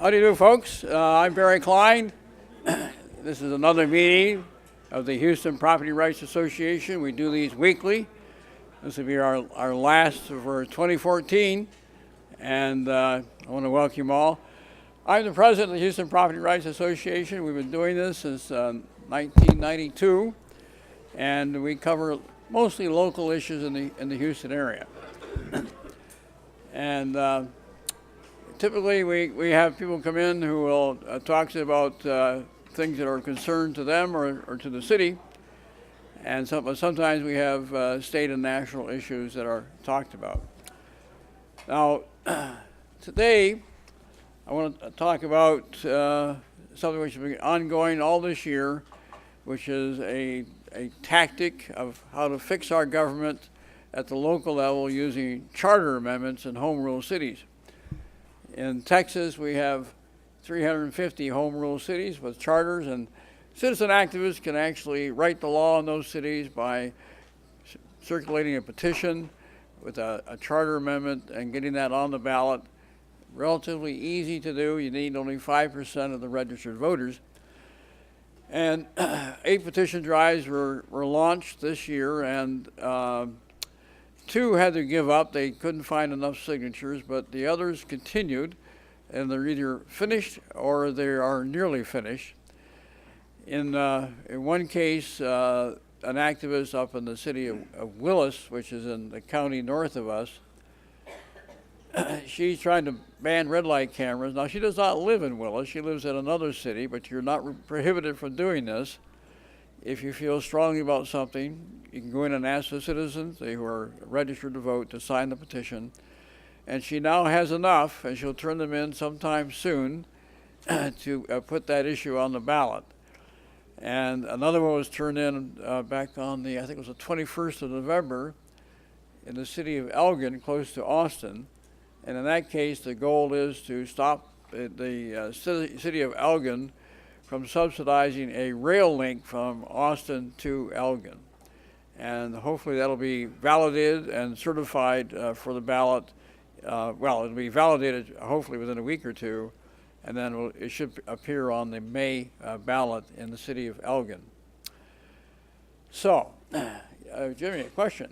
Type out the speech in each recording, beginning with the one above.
How do you do, folks? I'm Barry Klein. This is another meeting of the Houston Property Rights Association. We do these weekly. This will be our last for 2014, and I want to welcome you all. I'm the president of the Houston Property Rights Association. We've been doing this since 1992, and we cover mostly local issues in the Houston area. And typically we have people come in who will talk about things that are of concern to them or to the city, and sometimes we have state and national issues that are talked about. Now, today I want to talk about something which has been ongoing all this year, which is a tactic of how to fix our government at the local level using charter amendments in home rule cities. In Texas, we have 350 home rule cities with charters, and citizen activists can actually write the law in those cities by circulating a petition with a charter amendment and getting that on the ballot. Relatively easy to do. You need only 5% of the registered voters. And 8 petition drives were launched this year, and 2 had to give up. They couldn't find enough signatures, but the others continued, and they're either finished or they are nearly finished. In one case, an activist up in the city of Willis, which is in the county north of us, she's trying to ban red light cameras. Now, she does not live in Willis. She lives in another city, but you're not prohibited from doing this. If you feel strongly about something, you can go in and ask the citizens, they who are registered to vote, to sign the petition. And she now has enough, and she'll turn them in sometime soon to put that issue on the ballot. And another one was turned in back on I think it was the 21st of November in the city of Elgin, close to Austin. And in that case, the goal is to stop the city of Elgin from subsidizing a rail link from Austin to Elgin. And hopefully that'll be validated and certified for the ballot. Well, it'll be validated hopefully within a week or two, and then it should appear on the May ballot in the city of Elgin. So, Jimmy, a question?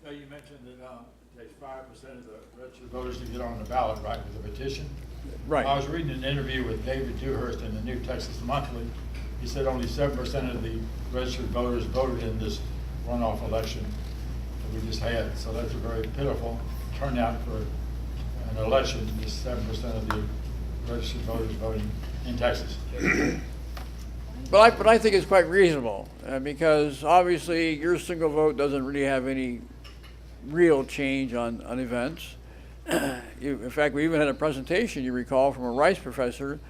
Well, you mentioned that it takes 5% of the registered voters to get on the ballot, right, with a petition? Right. I was reading an interview with David Dewhurst in the New Texas Monthly. He said only 7% of the registered voters voted in this runoff election that we just had. So that's a very pitiful turnout for an election, just 7% of the registered voters voting in Texas. But I think it's quite reasonable because obviously your single vote doesn't really have any real change on events. In fact, we even had a presentation, you recall, from a Rice professor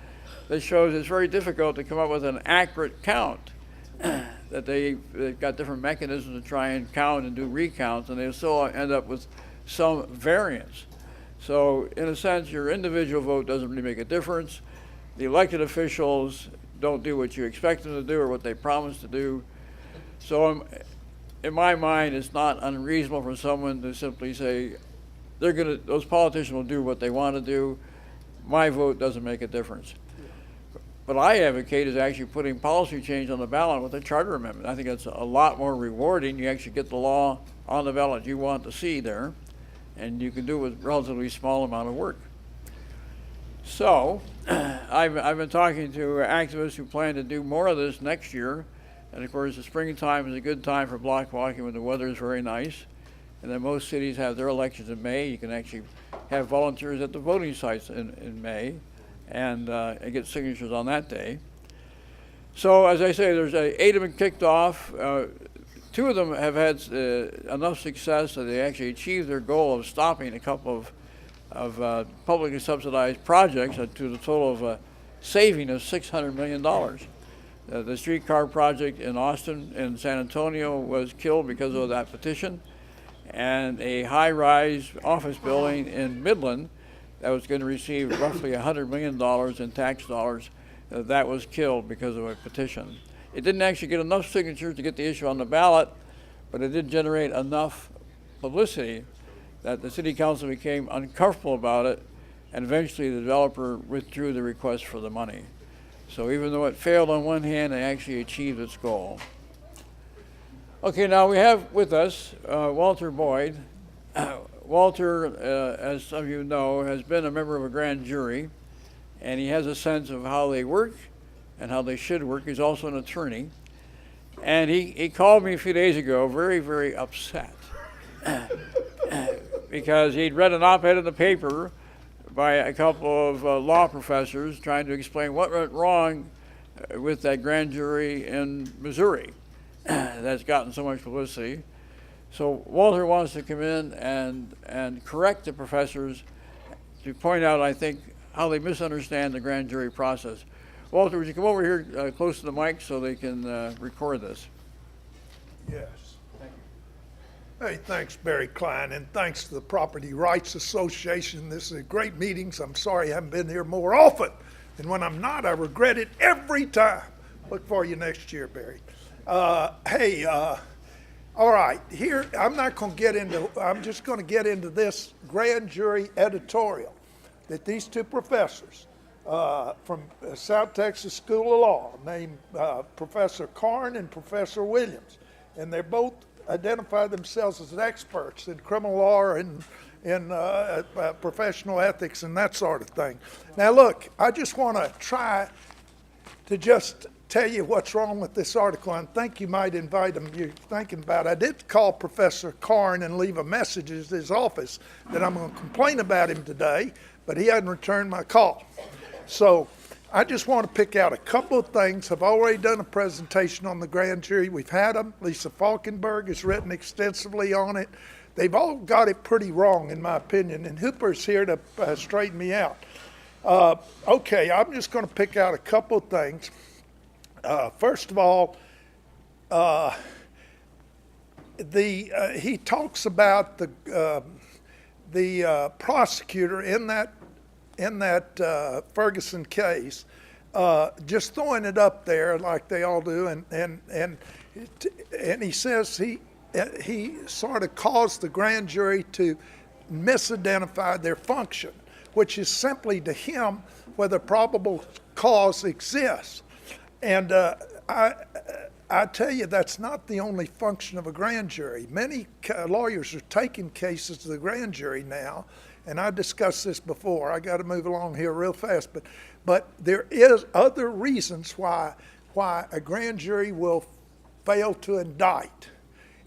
that shows it's very difficult to come up with an accurate count. That they've got different mechanisms to try and count and do recounts, and they still end up with some variance. So in a sense, your individual vote doesn't really make a difference. The elected officials don't do what you expect them to do or what they promise to do. So in my mind, it's not unreasonable for someone to simply say, those politicians will do what they want to do. My vote doesn't make a difference. What I advocate is actually putting policy change on the ballot with a charter amendment. I think that's a lot more rewarding. You actually get the law on the ballot you want to see there, and you can do it with a relatively small amount of work. So I've been talking to activists who plan to do more of this next year, and of course the springtime is a good time for block walking when the weather is very nice. And then most cities have their elections in May. You can actually have volunteers at the voting sites in May and get signatures on that day. So as I say, there's 8 of them kicked off. 2 of them have had enough success that they actually achieved their goal of stopping a couple of publicly subsidized projects to the total of a saving of $600 million. The streetcar project in Austin and San Antonio was killed because of that petition. And a high-rise office building in Midland that was going to receive roughly $100 million in tax dollars, that was killed because of a petition. It didn't actually get enough signatures to get the issue on the ballot, but it did generate enough publicity that the city council became uncomfortable about it and eventually the developer withdrew the request for the money. So even though it failed on one hand, it actually achieved its goal. Okay, now we have with us Walter Boyd. Walter, as some of you know, has been a member of a grand jury, and he has a sense of how they work and how they should work. He's also an attorney. And he called me a few days ago very, very upset because he'd read an op-ed in the paper by a couple of law professors trying to explain what went wrong with that grand jury in Missouri that's gotten so much publicity. So Walter wants to come in and correct the professors to point out, I think, how they misunderstand the grand jury process. Walter, would you come over here close to the mic so they can record this? Yes. Hey, thanks, Barry Klein, and thanks to the Property Rights Association. This is a great meeting. I'm sorry I haven't been here more often. And when I'm not, I regret it every time. Look for you next year, Barry. All right, here, I'm just going to get into this grand jury editorial that these two professors from South Texas School of Law named Professor Karn and Professor Williams, and they both identify themselves as experts in criminal law and in professional ethics and that sort of thing. Now look, I just want to try to just tell you what's wrong with this article, and think you might invite them. You're thinking about it. I did call Professor Karn and leave a message at his office that I'm going to complain about him today, but he hadn't returned my call. So I just want to pick out a couple of things. I've already done a presentation on the grand jury. We've had them. Lisa Falkenberg has written extensively on it. They've all got it pretty wrong, in my opinion, and Hooper's here to straighten me out. Okay, I'm just going to pick out a couple of things. First of all, he talks about the prosecutor in that Ferguson case, just throwing it up there like they all do, and he says he sort of caused the grand jury to misidentify their function, which is simply to him whether probable cause exists. And I tell you, that's not the only function of a grand jury. Many lawyers are taking cases to the grand jury now, and I discussed this before. I got to move along here real fast, but there is other reasons why a grand jury will fail to indict,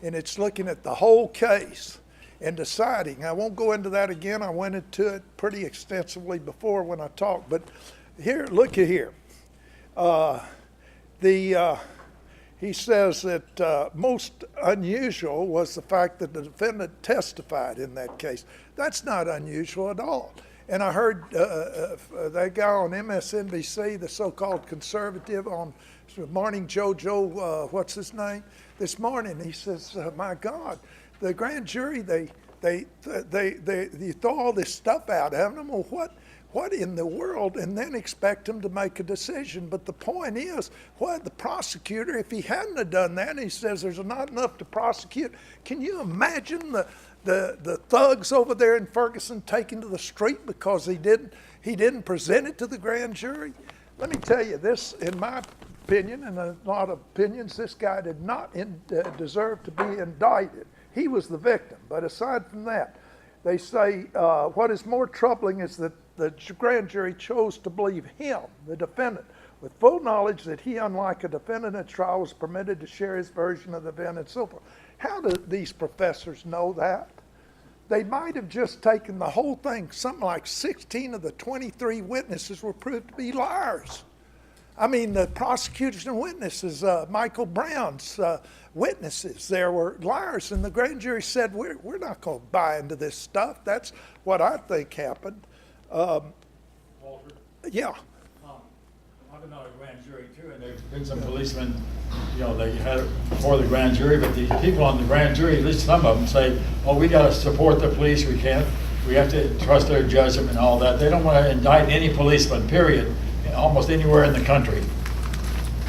and it's looking at the whole case and deciding. I won't go into that again. I went into it pretty extensively before when I talked, but here, look at here. He says that most unusual was the fact that the defendant testified in that case. That's not unusual at all. And I heard that guy on MSNBC, the so-called conservative on Morning Joe, what's his name? This morning, he says, my God, the grand jury, they throw all this stuff out at them. Well, what in the world, and then expect them to make a decision. But the point is, the prosecutor, if he hadn't have done that, and he says there's not enough to prosecute, can you imagine the thugs over there in Ferguson taken to the street because he didn't present it to the grand jury? Let me tell you this, in my opinion, and a lot of opinions, this guy did not deserve to be indicted. He was the victim. But aside from that, they say what is more troubling is that the grand jury chose to believe him, the defendant, with full knowledge that he, unlike a defendant at trial, was permitted to share his version of the event and so forth. How do these professors know that? They might have just taken the whole thing. Something like 16 of the 23 witnesses were proved to be liars. I mean, the prosecution witnesses, Michael Brown's witnesses, there were liars, and the grand jury said, we're not going to buy into this stuff. That's what I think happened. Walter? Yeah. I've been on a grand jury too, and there's been some policemen, they had it before the grand jury, but the people on the grand jury, at least some of them, say, oh, we got to support the police, we have to trust their judgment and all that. They don't want to indict any policeman, period, almost anywhere in the country.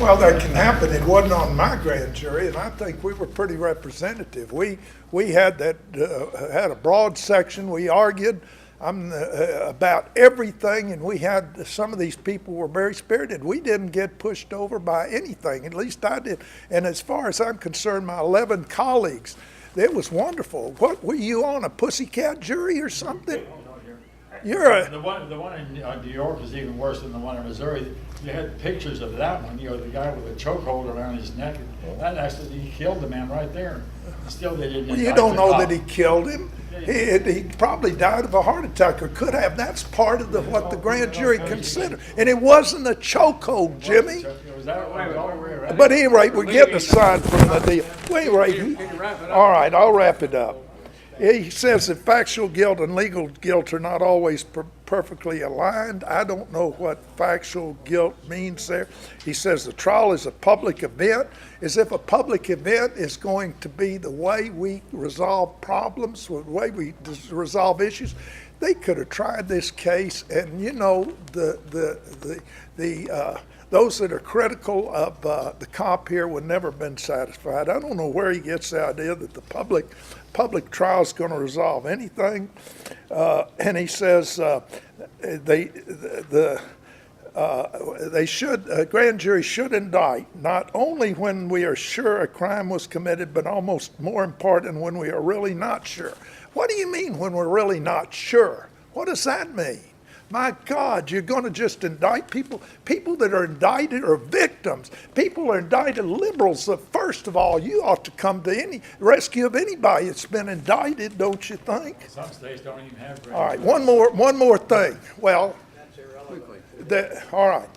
Well, that can happen. It wasn't on my grand jury, and I think we were pretty representative. We had had a broad section. We argued. about everything, and we had some of these people were very spirited. We didn't get pushed over by anything, at least I did. And as far as I'm concerned, my 11 colleagues, it was wonderful. What were you on, a pussycat jury or something? You're a, The one in New York is even worse than the one in Missouri. You had pictures of that one, the guy with a chokehold around his neck. That actually, he killed the man right there. Still, they didn't. well, you indict don't the know cop. that he killed him. He probably died of a heart attack or could have. That's part of what the grand jury considered. And it wasn't a chokehold, Jimmy. Was that right? But anyway, we're getting aside from the deal. Wait, all right, I'll wrap it up. He says that factual guilt and legal guilt are not always perfectly aligned. I don't know what factual guilt means there. He says the trial is a public event, as if a public event is going to be the way we resolve problems, the way we resolve issues. They could have tried this case, and you know, those that are critical of the cop here would never have been satisfied. I don't know where he gets the idea that the public trial is going to resolve anything. And he says a grand jury should indict not only when we are sure a crime was committed, but almost more important when we are really not sure. What do you mean when we're really not sure? What does that mean? My God, you're going to just indict people? People that are indicted are victims. People are indicted liberals. So first of all, you ought to come to any rescue of anybody that's been indicted, don't you think? Some states don't even have grand All right, juries. one more thing. Well, all right,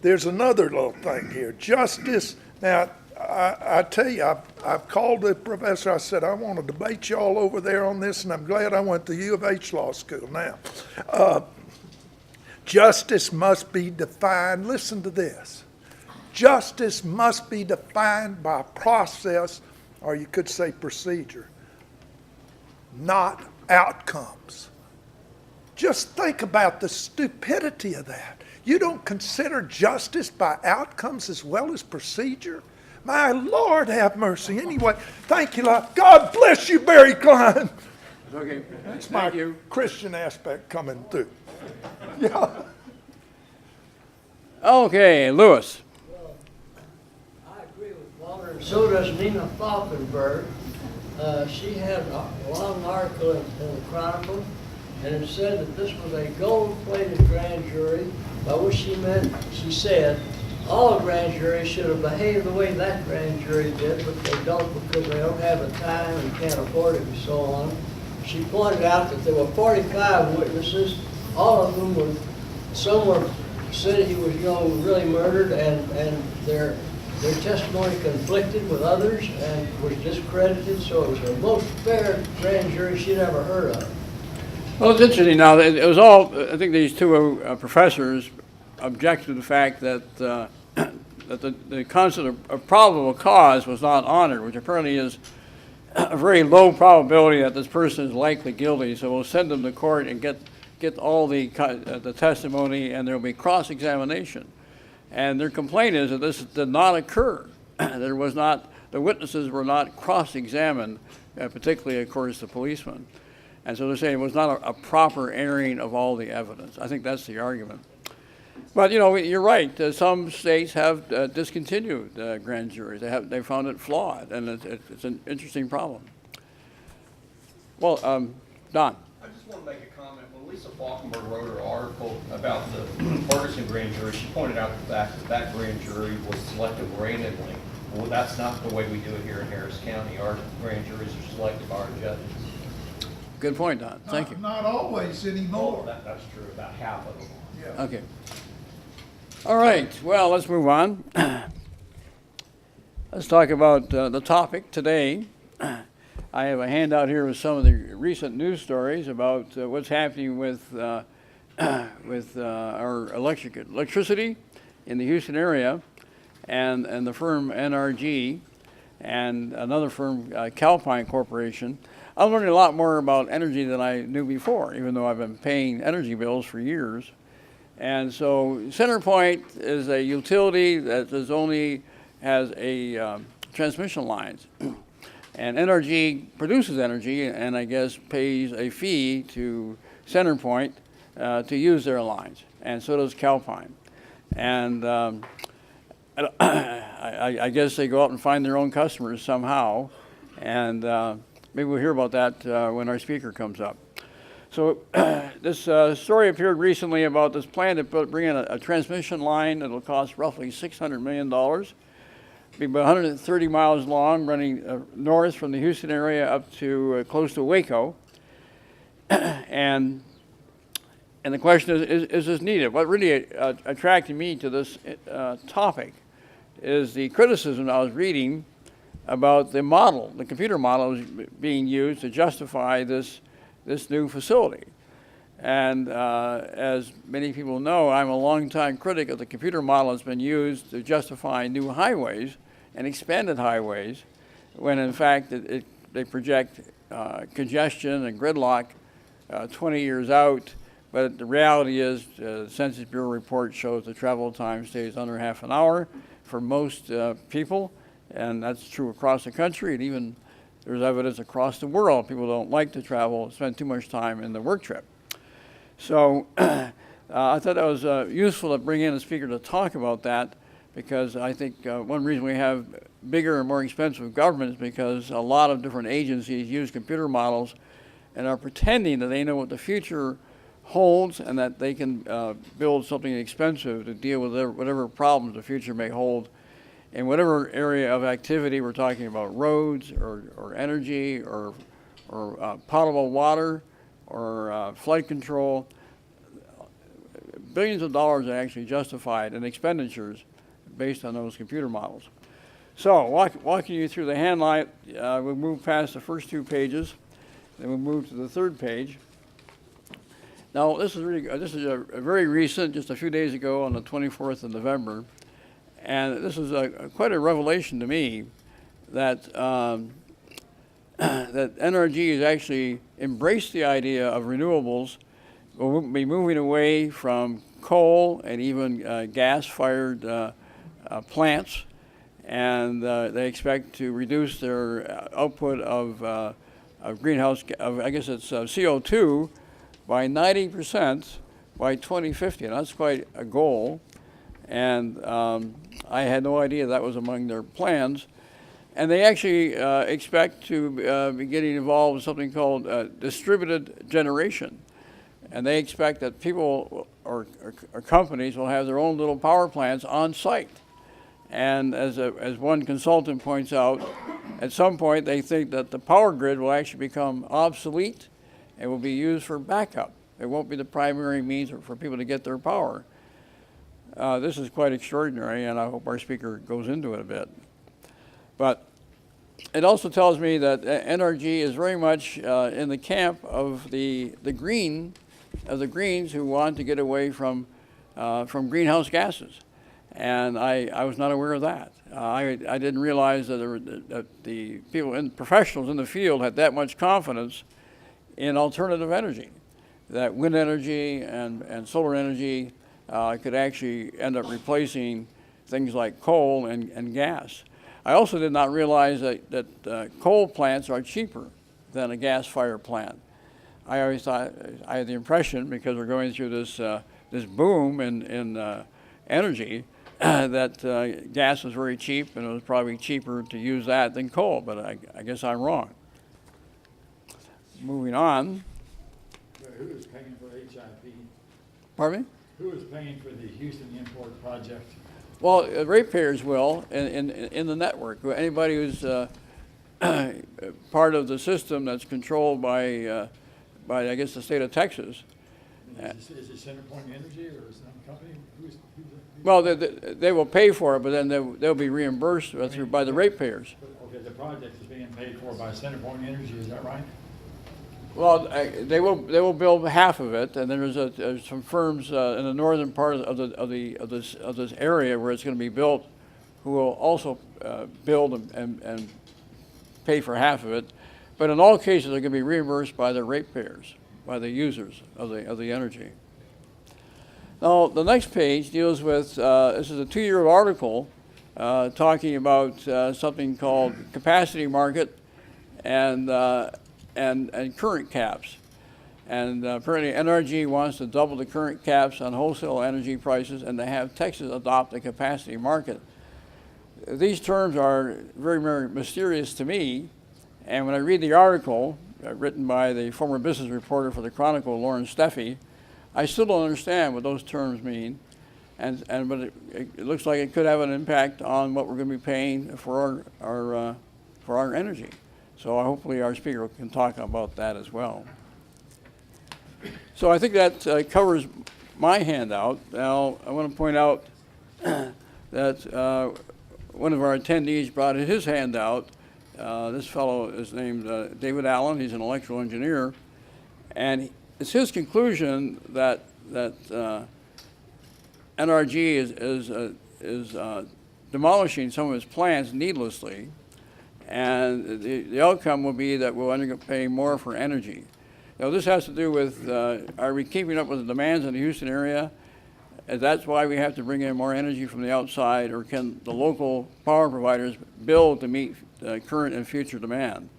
there's another little thing here. Justice. Now, I tell you, I've called the professor. I said, I want to debate you all over there on this, and I'm glad I went to U of H Law School now. Justice must be defined. Listen to this. Justice must be defined by process, or you could say procedure, not outcomes. Just think about the stupidity of that. You don't consider justice by outcomes as well as procedure? My Lord, have mercy. Anyway, thank you. God bless you, Barry Klein. Okay, That's my thank you. Christian aspect coming through. Yeah. Okay, Lewis. I agree with Walter, and so does Nina Falkenberg. She had a long article in the Chronicle, and it said that this was a gold-plated grand jury, by which she said, all grand juries should have behaved the way that grand jury did, but they don't because they don't have the time and can't afford it and so on. She pointed out that there were 45 witnesses, all of them were, some were said he was, really murdered, and their testimony conflicted with others and was discredited, so it was the most fair grand jury she'd ever heard of. Well, it's interesting now. It was all, I think these two professors objected to the fact that that the concept of probable cause was not honored, which apparently is a very low probability that this person is likely guilty. So we'll send them to court and get all the testimony, and there will be cross-examination. And their complaint is that this did not occur. There was not, the witnesses were not cross-examined, particularly, of course, the policeman. And so they're saying it was not a proper airing of all the evidence. I think that's the argument. But you're right. Some states have discontinued grand juries. They found it flawed, and it's an interesting problem. Well, Don. I just want to make a comment. When Lisa Falkenberg wrote her article about the Ferguson grand jury, she pointed out the fact that that grand jury was selected randomly. Well, that's not the way we do it here in Harris County. Our grand juries are selected by our judges. Good point, Don. Thank you. Not always anymore. That's true. About half of them. Yeah. Okay. All right. Well, let's move on. Let's talk about the topic today. I have a handout here with some of the recent news stories about what's happening with our electricity in the Houston area, and the firm NRG, and another firm, Calpine Corporation. I'm learning a lot more about energy than I knew before, even though I've been paying energy bills for years. And so CenterPoint is a utility that has a transmission lines. And NRG produces energy and I guess pays a fee to center point to use their lines, and so does Calpine. And I guess they go out and find their own customers somehow, and maybe we'll hear about that when our speaker comes up. So this story appeared recently about this plan to bring in a transmission line that will cost roughly $600 million. Be about 130 miles long, running north from the Houston area up to close to Waco. and the question is this needed? What really attracted me to this topic is the criticism I was reading about the model, the computer model being used to justify this new facility. And as many people know, I'm a longtime critic of the computer model that's been used to justify new highways and expanded highways, when in fact they project congestion and gridlock 20 years out. But the reality is, the Census Bureau report shows the travel time stays under half an hour for most people, and that's true across the country, and even there's evidence across the world. People don't like to travel, spend too much time in the work trip. So I thought that was useful to bring in a speaker to talk about that, because I think one reason we have bigger and more expensive government is because a lot of different agencies use computer models and are pretending that they know what the future holds and that they can build something expensive to deal with whatever problems the future may hold in whatever area of activity we're talking about, roads or energy or potable water or flood control. Billions of dollars are actually justified in expenditures based on those computer models. So walking you through the handlight, we'll move past the first two pages, then we'll move to the third page. Now this is a very recent, just a few days ago on the 24th of November, and this is quite a revelation to me that that NRG has actually embraced the idea of renewables. We'll be moving away from coal and even gas-fired plants, and they expect to reduce their output of greenhouse, I guess it's CO2, by 90% by 2050. And that's quite a goal. And I had no idea that was among their plans. And they actually expect to be getting involved in something called distributed generation. And they expect that people or companies will have their own little power plants on site. And as one consultant points out, at some point they think that the power grid will actually become obsolete and will be used for backup. It won't be the primary means for people to get their power. This is quite extraordinary, and I hope our speaker goes into it a bit. But it also tells me that NRG is very much in the camp of the Greens who want to get away from greenhouse gases. And I was not aware of that. I didn't realize that the people, professionals in the field, had that much confidence in alternative energy, that wind energy and solar energy could actually end up replacing things like coal and gas. I also did not realize that coal plants are cheaper than a gas-fired plant. I always thought, I had the impression, because we're going through this boom in energy, that gas was very cheap, and it was probably cheaper to use that than coal, but I guess I'm wrong. Moving on. Who is paying for HIP? Pardon me? Who is paying for the Houston import project? Well, ratepayers will in the network. Anybody who's part of the system that's controlled by I guess the state of Texas. Is it CenterPoint Energy or some company? Who's Well, they will pay for it, but then they'll be reimbursed by the ratepayers. Okay, the project is being paid for by CenterPoint Energy, is that right? Well, they will build half of it, and then there's some firms in the northern part of this area where it's going to be built, who will also build and pay for half of it. But in all cases, they're going to be reimbursed by the ratepayers, by the users of the energy. Now, the next page deals with this is a 2-year article talking about something called capacity market and current caps. And apparently NRG wants to double the current caps on wholesale energy prices and to have Texas adopt a capacity market. These terms are very, very mysterious to me. And when I read the article written by the former business reporter for the Chronicle, Lauren Steffi, I still don't understand what those terms mean. But it looks like it could have an impact on what we're going to be paying for our energy. So hopefully our speaker can talk about that as well. So I think that covers my handout. Now I want to point out that one of our attendees brought his handout. This fellow is named David Allen. He's an electrical engineer, and it's his conclusion that NRG is demolishing some of its plants needlessly, and the outcome will be that we'll end up paying more for energy. Now, this has to do with, are we keeping up with the demands in the Houston area? And that's why we have to bring in more energy from the outside, or can the local power providers build to meet current and future demand?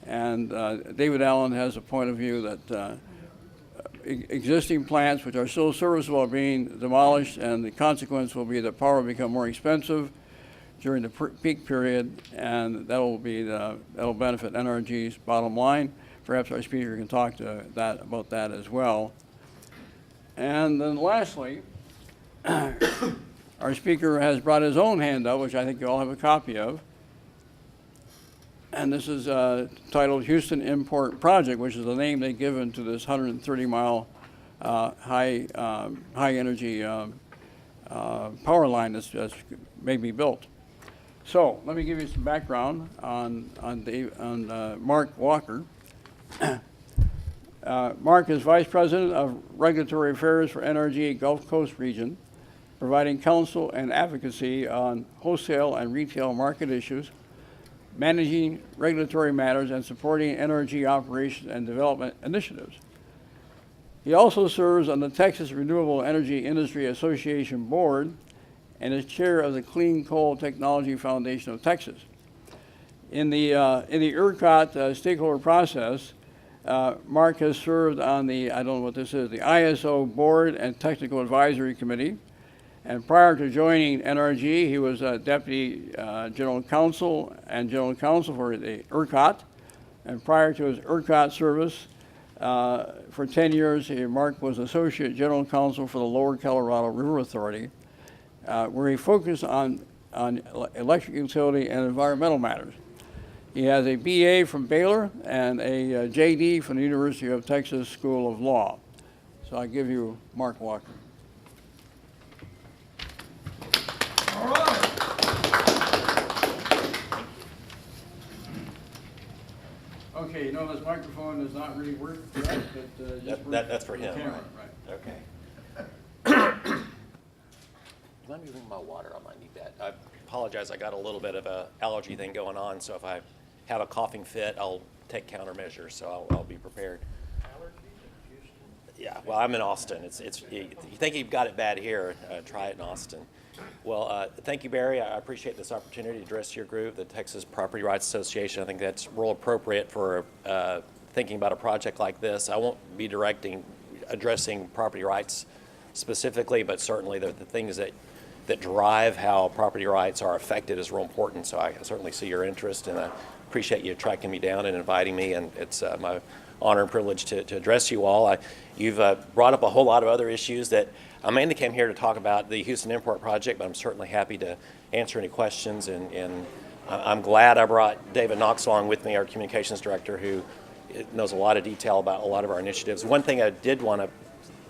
And David Allen has a point of view that existing plants which are still serviceable are being demolished, and the consequence will be that power will become more expensive during the peak period, and that'll benefit NRG's bottom line. Perhaps our speaker can talk to about that as well. And then lastly, our speaker has brought his own handout, which I think you all have a copy of. And this is titled Houston Import Project, which is the name they've given to this 130-mile high energy power line that's may be built. So let me give you some background on Mark Walker. Mark is Vice President of Regulatory Affairs for NRG Gulf Coast region, providing counsel and advocacy on wholesale and retail market issues, managing regulatory matters, and supporting NRG operations and development initiatives. He also serves on the Texas Renewable Energy Industry Association Board and is chair of the Clean Coal Technology Foundation of Texas. In the ERCOT stakeholder process, Mark has served on the, I don't know what this is, the ISO Board and Technical Advisory Committee. And prior to joining NRG, he was a Deputy General Counsel and General Counsel for the ERCOT. And prior to his ERCOT service, for 10 years, Mark was Associate General Counsel for the Lower Colorado River Authority, where he focused on electric utility and environmental matters. He has a BA from Baylor and a JD from the University of Texas School of Law. So I give you Mark Walker. All right. Okay, you know this microphone does not really work for us, but just that's for the him, camera, right? Okay. Let me bring my water. I might need that. I apologize. I got a little bit of an allergy thing going on, so if I have a coughing fit, I'll take countermeasures. So I'll be prepared. Yeah. Well, I'm in Austin. You think you've got it bad here? Try it in Austin. Well, thank you, Barry. I appreciate this opportunity to address your group, the Texas Property Rights Association. I think that's real appropriate for thinking about a project like this. I won't be addressing property rights specifically, but certainly the things that drive how property rights are affected is real important. So I certainly see your interest, and I appreciate you tracking me down and inviting me. And it's my honor and privilege to address you all. You've brought up a whole lot of other issues that I mainly came here to talk about the Houston Import Project, but I'm certainly happy to answer any questions. And I'm glad I brought David Knox along with me, our communications director, who knows a lot of detail about a lot of our initiatives. One thing I did want to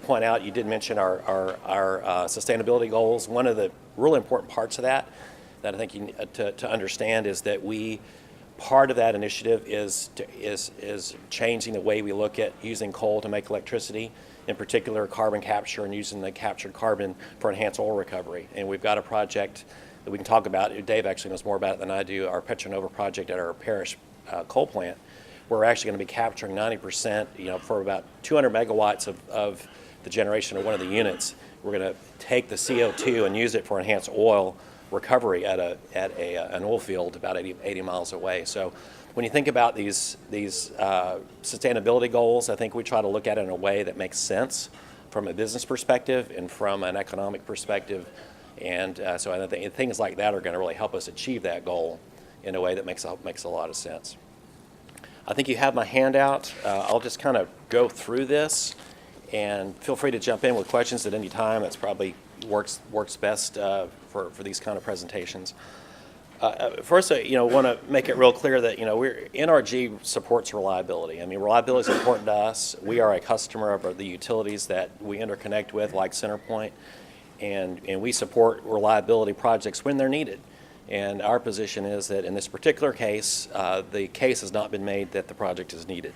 point out, you did mention our sustainability goals. One of the really important parts of that I think you need to understand is that part of that initiative is changing the way we look at using coal to make electricity, in particular carbon capture and using the captured carbon for enhanced oil recovery. And we've got a project that we can talk about. Dave actually knows more about it than I do, our Petronova project at our Parish coal plant. We're actually going to be capturing 90%, for about 200 megawatts of the generation of one of the units. We're going to take the CO2 and use it for enhanced oil recovery at an oil field about 80 miles away. So when you think about these sustainability goals, I think we try to look at it in a way that makes sense from a business perspective and from an economic perspective. And so I think things like that are going to really help us achieve that goal in a way that makes a lot of sense. I think you have my handout. I'll just kind of go through this, and feel free to jump in with questions at any time. That's probably works best for these kind of presentations. First, want to make it real clear that NRG supports reliability. I mean, reliability is important to us. We are a customer of the utilities that we interconnect with, like CenterPoint, and we support reliability projects when they're needed. And our position is that in this particular case, the case has not been made that the project is needed.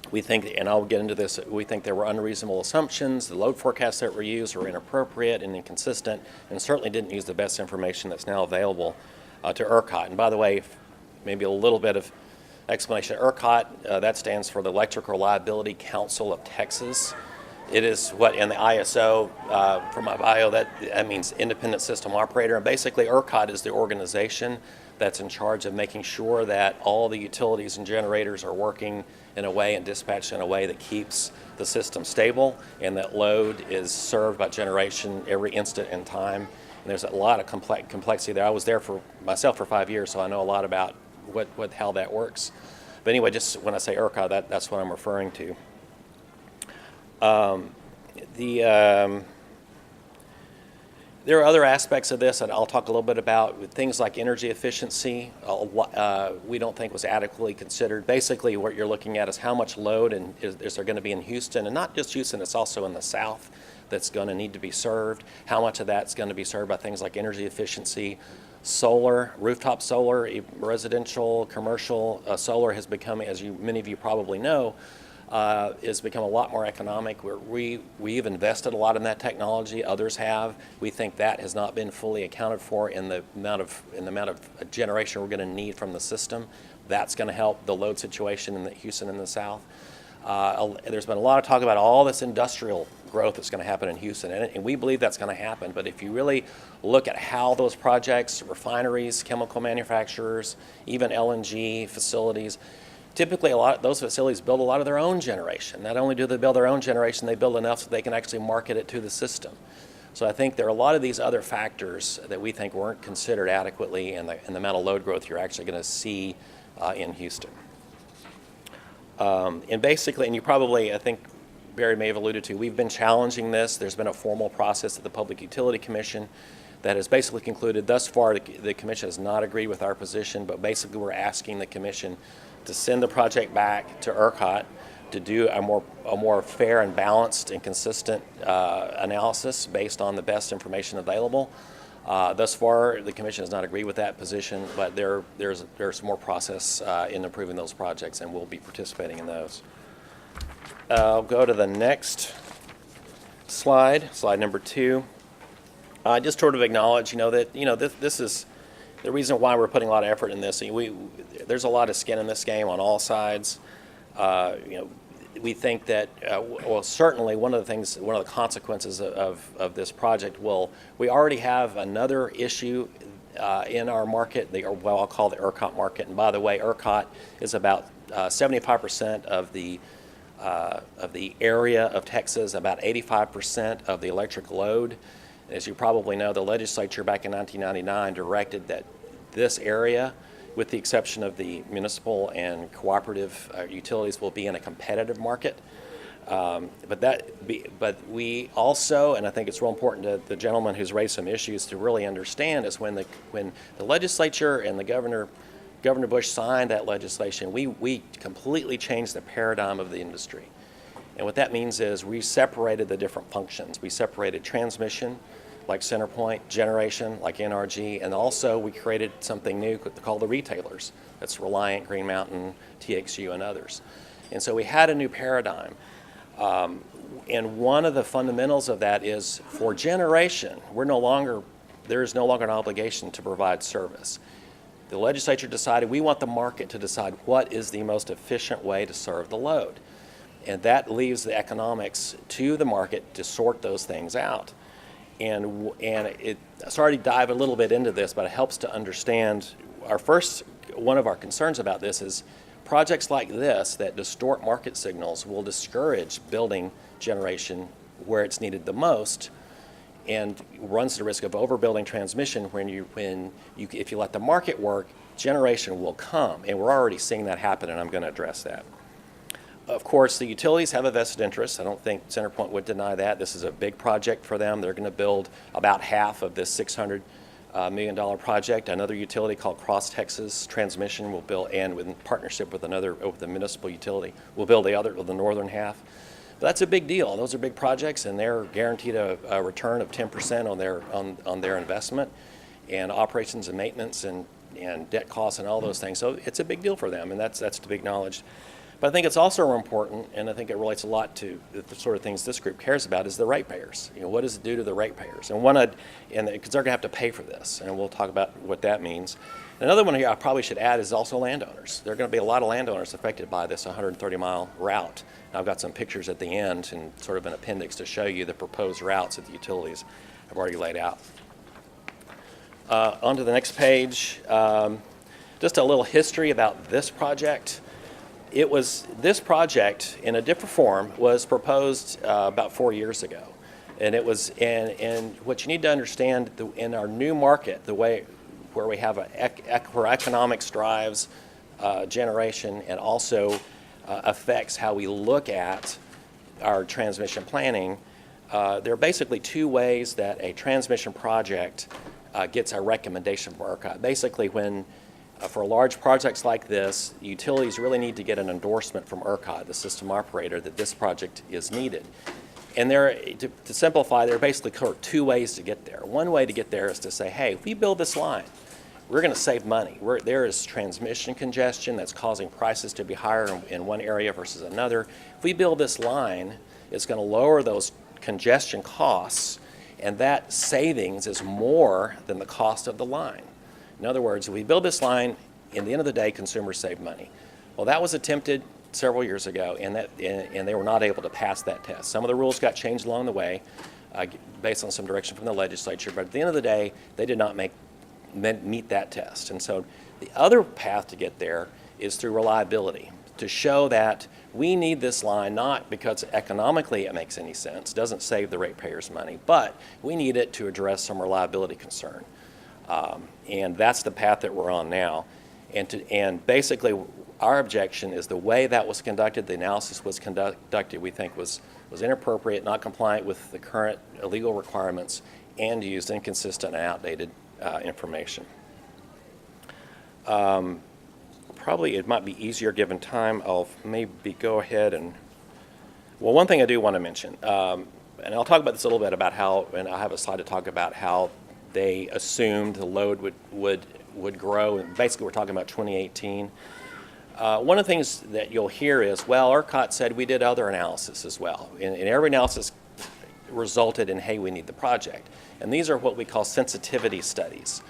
We think, and I'll get into this, we think there were unreasonable assumptions. The load forecasts that were used were inappropriate and inconsistent, and certainly didn't use the best information that's now available to ERCOT. And by the way, maybe a little bit of explanation. ERCOT, that stands for the Electric Reliability Council of Texas. It is what in the ISO, for my bio, that means Independent System Operator. And basically, ERCOT is the organization that's in charge of making sure that all the utilities and generators are working in a way and dispatched in a way that keeps the system stable, and that load is served by generation every instant in time. And there's a lot of complexity there. I was there for myself for 5 years, so I know a lot about how that works. But anyway, just when I say ERCOT, that's what I'm referring to. There are other aspects of this that I'll talk a little bit about. Things like energy efficiency, we don't think was adequately considered. Basically, what you're looking at is how much load is there going to be in Houston, and not just Houston, it's also in the South that's going to need to be served. How much of that's going to be served by things like energy efficiency, solar, rooftop solar, residential, commercial solar has become, as many of you probably know, has become a lot more economic. We've invested a lot in that technology. Others have. We think that has not been fully accounted for in the amount of generation we're going to need from the system. That's going to help the load situation in Houston and the South. There's been a lot of talk about all this industrial growth that's going to happen in Houston, and we believe that's going to happen. But if you really look at how those projects, refineries, chemical manufacturers, even LNG facilities, typically, those facilities build a lot of their own generation. Not only do they build their own generation, they build enough so they can actually market it to the system. So I think there are a lot of these other factors that we think weren't considered adequately in the amount of load growth you're actually going to see in Houston. And basically, and you probably, I think Barry may have alluded to, we've been challenging this. There's been a formal process at the Public Utility Commission that has basically concluded. Thus far, the Commission has not agreed with our position, but basically we're asking the Commission to send the project back to ERCOT to do a more fair and balanced and consistent analysis based on the best information available. Thus far, the Commission has not agreed with that position, but there's more process in approving those projects, and we'll be participating in those. I'll go to the next slide number 2. I just sort of acknowledge, that this is the reason why we're putting a lot of effort in this. There's a lot of skin in this game on all sides. We think that, certainly one of the consequences of this project we already have another issue in our market, I'll call the ERCOT market. And by the way, ERCOT is about 75% of the area of Texas, about 85% of the electric load. As you probably know, the legislature back in 1999 directed that this area, with the exception of the municipal and cooperative utilities, will be in a competitive market. But we also, and I think it's real important to the gentleman who's raised some issues to really understand, is when the legislature and the Governor Bush signed that legislation, we completely changed the paradigm of the industry. And what that means is we separated the different functions. We separated transmission, like CenterPoint, generation, like NRG, and also we created something new called the retailers. That's Reliant, Green Mountain, TXU, and others. And so we had a new paradigm. And one of the fundamentals of that is for generation, there is no longer an obligation to provide service. The legislature decided we want the market to decide what is the most efficient way to serve the load. And that leaves the economics to the market to sort those things out. And sorry to dive a little bit into this, but it helps to understand our first one of our concerns about this is projects like this that distort market signals will discourage building generation where it's needed the most, and runs the risk of overbuilding transmission if you let the market work, generation will come, and we're already seeing that happen, and I'm going to address that. Of course, the utilities have a vested interest. I don't think CenterPoint would deny that. This is a big project for them. They're going to build about half of this $600 million project. Another utility called Cross Texas Transmission will build, and in partnership with the municipal utility, will build the northern half. But that's a big deal. Those are big projects, and they're guaranteed a return of 10% on their investment, and operations and maintenance and debt costs and all those things. So it's a big deal for them, and that's to be acknowledged. But I think it's also important, and I think it relates a lot to the sort of things this group cares about, is the ratepayers. What does it do to the ratepayers? And because they're going to have to pay for this, and we'll talk about what that means. Another one here I probably should add is also landowners. There are going to be a lot of landowners affected by this 130-mile route. And I've got some pictures at the end and sort of an appendix to show you the proposed routes that the utilities have already laid out. On to the next page. Just a little history about this project. This project, in a different form, was proposed about 4 years ago. And and what you need to understand, in our new market, the way where we have where economics drives generation and also affects how we look at our transmission planning, there are basically two ways that a transmission project gets a recommendation from ERCOT. Basically, for large projects like this, utilities really need to get an endorsement from ERCOT, the system operator, that this project is needed. And to simplify, there are basically two ways to get there. One way to get there is to say, hey, if we build this line, we're going to save money. There is transmission congestion that's causing prices to be higher in one area versus another. If we build this line, it's going to lower those congestion costs, and that savings is more than the cost of the line. In other words, if we build this line, in the end of the day, consumers save money. Well, that was attempted several years ago, and they were not able to pass that test. Some of the rules got changed along the way based on some direction from the legislature, but at the end of the day, they did not meet that test. And so the other path to get there is through reliability, to show that we need this line not because economically it makes any sense, doesn't save the ratepayers money, but we need it to address some reliability concern. And that's the path that we're on now. And basically, our objection is the way that was conducted, the analysis was conducted, we think was inappropriate, not compliant with the current legal requirements, and used inconsistent and outdated information. Probably it might be easier given time. I'll maybe go ahead and, well, one thing I do want to mention, and I'll talk about this a little bit about how, and I have a slide to talk about how they assumed the load would grow, and basically we're talking about 2018. One of the things that you'll hear is, well, ERCOT said we did other analysis as well, and every analysis resulted in, hey, we need the project. And these are what we call sensitivity studies.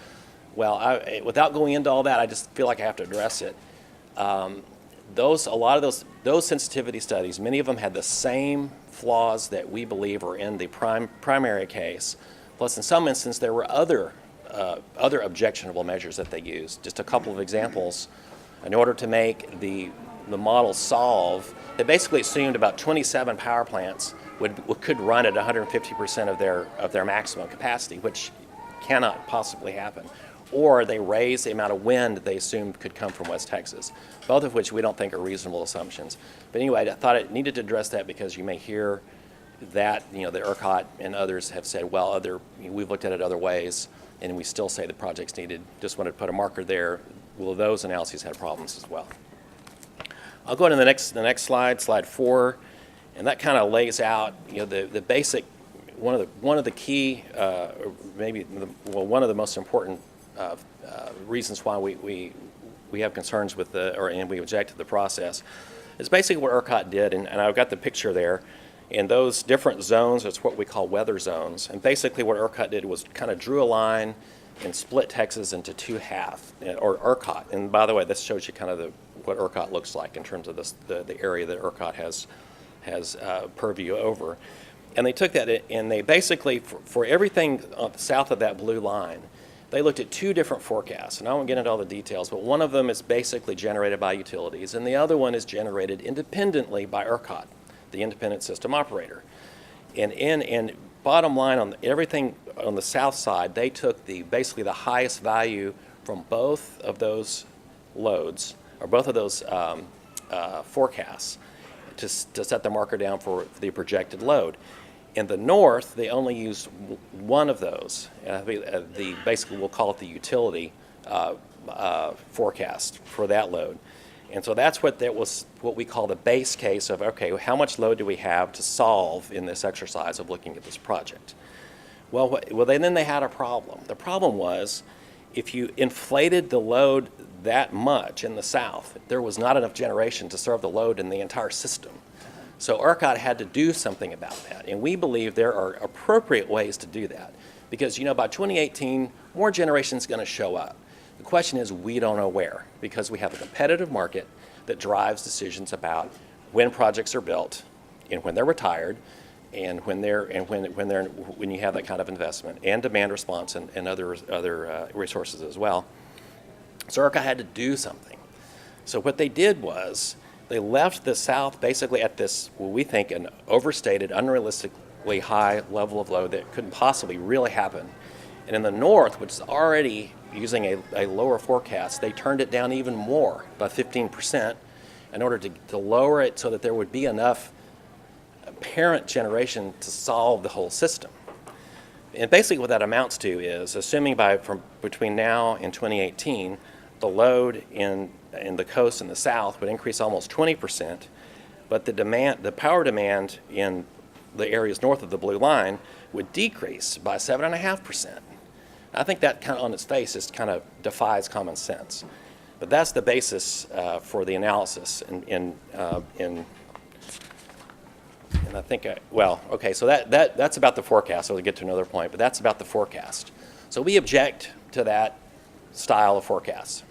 Well, without going into all that, I just feel like I have to address it. A lot of those sensitivity studies, many of them had the same flaws that we believe are in the primary case. Plus, in some instances, there were other objectionable measures that they used. Just a couple of examples. In order to make the model solve, they basically assumed about 27 power plants could run at 150% of their maximum capacity, which cannot possibly happen. Or they raised the amount of wind they assumed could come from West Texas, both of which we don't think are reasonable assumptions. But anyway, I thought it needed to address that because you may hear that, the ERCOT and others have said, well, we've looked at it other ways, and we still say the project's needed. Just wanted to put a marker there. Well, those analyses had problems as well. I'll go to the next slide, slide 4, and that kind of lays out, the basic, one of the key, one of the most important reasons why we have concerns with and we object to the process is basically what ERCOT did, and I've got the picture there. In those different zones, it's what we call weather zones, and basically what ERCOT did was kind of drew a line and split Texas into two halves, or ERCOT. And by the way, this shows you kind of what ERCOT looks like in terms of the area that ERCOT has purview over. And they took that and they basically, for everything south of that blue line, they looked at two different forecasts, and I won't get into all the details, but one of them is basically generated by utilities, and the other one is generated independently by ERCOT, the independent system operator. And bottom line, on everything on the south side, they took basically the highest value from both of those loads, or both of those forecasts, to set the marker down for the projected load. In the north, they only used one of those. Basically, we'll call it the utility forecast for that load. And so that's what we call the base case of, okay, how much load do we have to solve in this exercise of looking at this project? Well, then they had a problem. The problem was, if you inflated the load that much in the south, there was not enough generation to serve the load in the entire system. So ERCOT had to do something about that, and we believe there are appropriate ways to do that, because by 2018, more generation is going to show up. The question is, we don't know where, because we have a competitive market that drives decisions about when projects are built and when they're retired, and when you have that kind of investment, and demand response and other resources as well. So ERCOT had to do something. So what they did was, they left the South basically at this, what we think, an overstated, unrealistically high level of load that couldn't possibly really happen. And in the North, which is already using a lower forecast, they turned it down even more, by 15%, in order to lower it so that there would be enough apparent generation to solve the whole system. And basically what that amounts to is, assuming from between now and 2018, the load in the coast and the south would increase almost 20%, but the power demand in the areas north of the blue line would decrease by 7.5%. I think that kind of on its face just kind of defies common sense. But that's the basis for the analysis. And I think, so that's about the forecast. So we'll get to another point, but that's about the forecast. So we object to that style of forecast.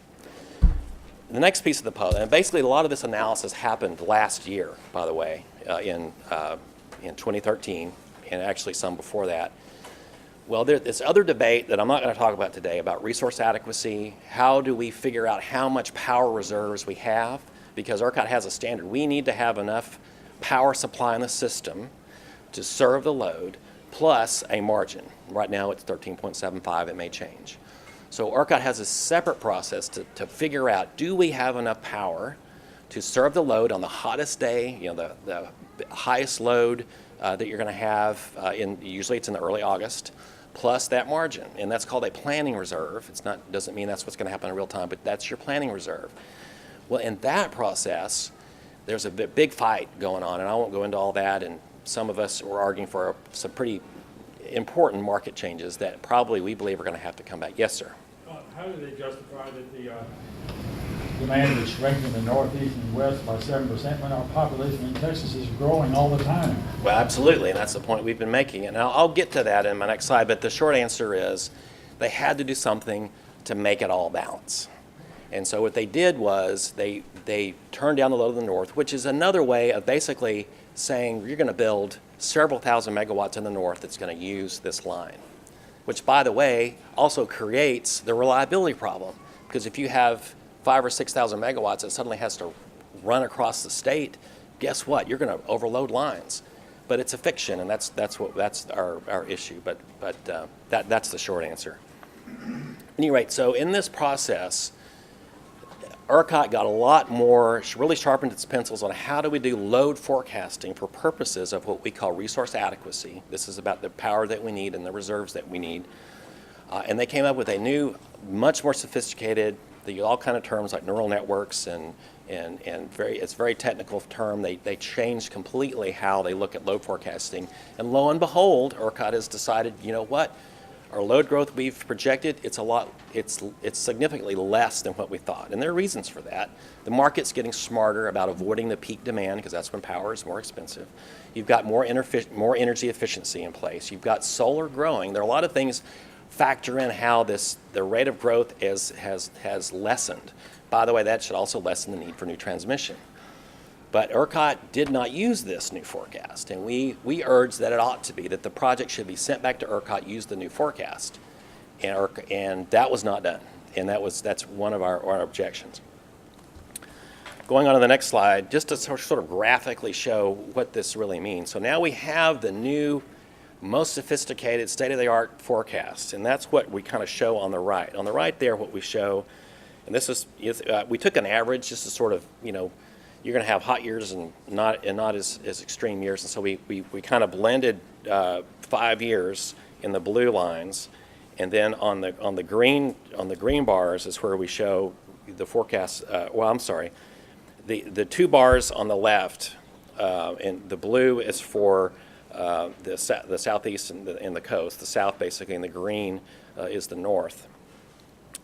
The next piece of the puzzle, and basically a lot of this analysis happened last year, by the way, in 2013, and actually some before that. Well, there's this other debate that I'm not going to talk about today about resource adequacy. How do we figure out how much power reserves we have? Because ERCOT has a standard. We need to have enough power supply in the system to serve the load, plus a margin. Right now it's 13.75, it may change. So ERCOT has a separate process to figure out, do we have enough power to serve the load on the hottest day, the highest load that you're going to have, usually it's in the early August, plus that margin. And that's called a planning reserve. Doesn't mean that's what's going to happen in real time, but that's your planning reserve. Well, in that process, there's a big fight going on, and I won't go into all that, and some of us were arguing for some pretty important market changes that probably we believe are going to have to come back. Yes, sir. How do they justify that the demand is shrinking in the northeast and west by 7% when our population in Texas is growing all the time? Well, absolutely, and that's the point we've been making. And I'll get to that in my next slide, but the short answer is they had to do something to make it all balance. And so what they did was they turned down the load of the north, which is another way of basically saying you're going to build several thousand megawatts in the north that's going to use this line, which, by the way, also creates the reliability problem. Because if you have 5,000 or 6,000 megawatts that suddenly has to run across the state, guess what? You're going to overload lines. But it's a fiction, and that's our issue. But that's the short answer. At any rate, so in this process, ERCOT got a lot more, really sharpened its pencils on how do we do load forecasting for purposes of what we call resource adequacy. This is about the power that we need and the reserves that we need. And they came up with a new, much more sophisticated, all kind of terms like neural networks and it's a very technical term. They changed completely how they look at load forecasting. And lo and behold, ERCOT has decided, you know what? Our load growth we've projected, it's significantly less than what we thought. And there are reasons for that. The market's getting smarter about avoiding the peak demand because that's when power is more expensive. You've got more energy efficiency in place. You've got solar growing. There are a lot of things factor in how the rate of growth has lessened. By the way, that should also lessen the need for new transmission. But ERCOT did not use this new forecast, and we urge that it ought to be, that the project should be sent back to ERCOT, use the new forecast. and that was not done. And that's one of our objections. Going on to the next slide, just to sort of graphically show what this really means. So now we have the new, most sophisticated, state-of-the-art forecast, and that's what we kind of show on the right. On the right there, what we show, and this is, we took an average just to sort of, you're going to have hot years and not as extreme years, and so we kind of blended 5 years in the blue lines, and then on the green bars is where we show the forecast. The 2 bars on the left, and the blue is for the southeast and the coast, the south basically, and the green is the north.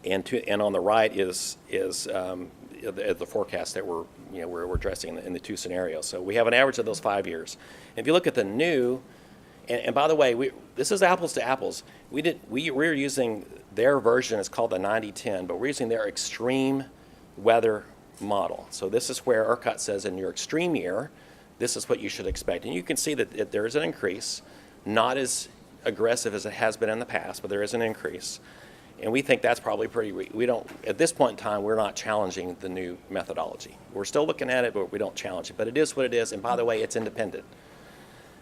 And on the right is the forecast that we're addressing in the 2 scenarios. So we have an average of those 5 years. And if you look at the new, and by the way, this is apples to apples. We're using their version. It's called the 90-10, but we're using their extreme weather model. So this is where ERCOT says in your extreme year, this is what you should expect. And you can see that there is an increase, not as aggressive as it has been in the past, but there is an increase. And we think that's probably we don't, at this point in time, we're not challenging the new methodology. We're still looking at it, but we don't challenge it. But it is what it is, and by the way, it's independent.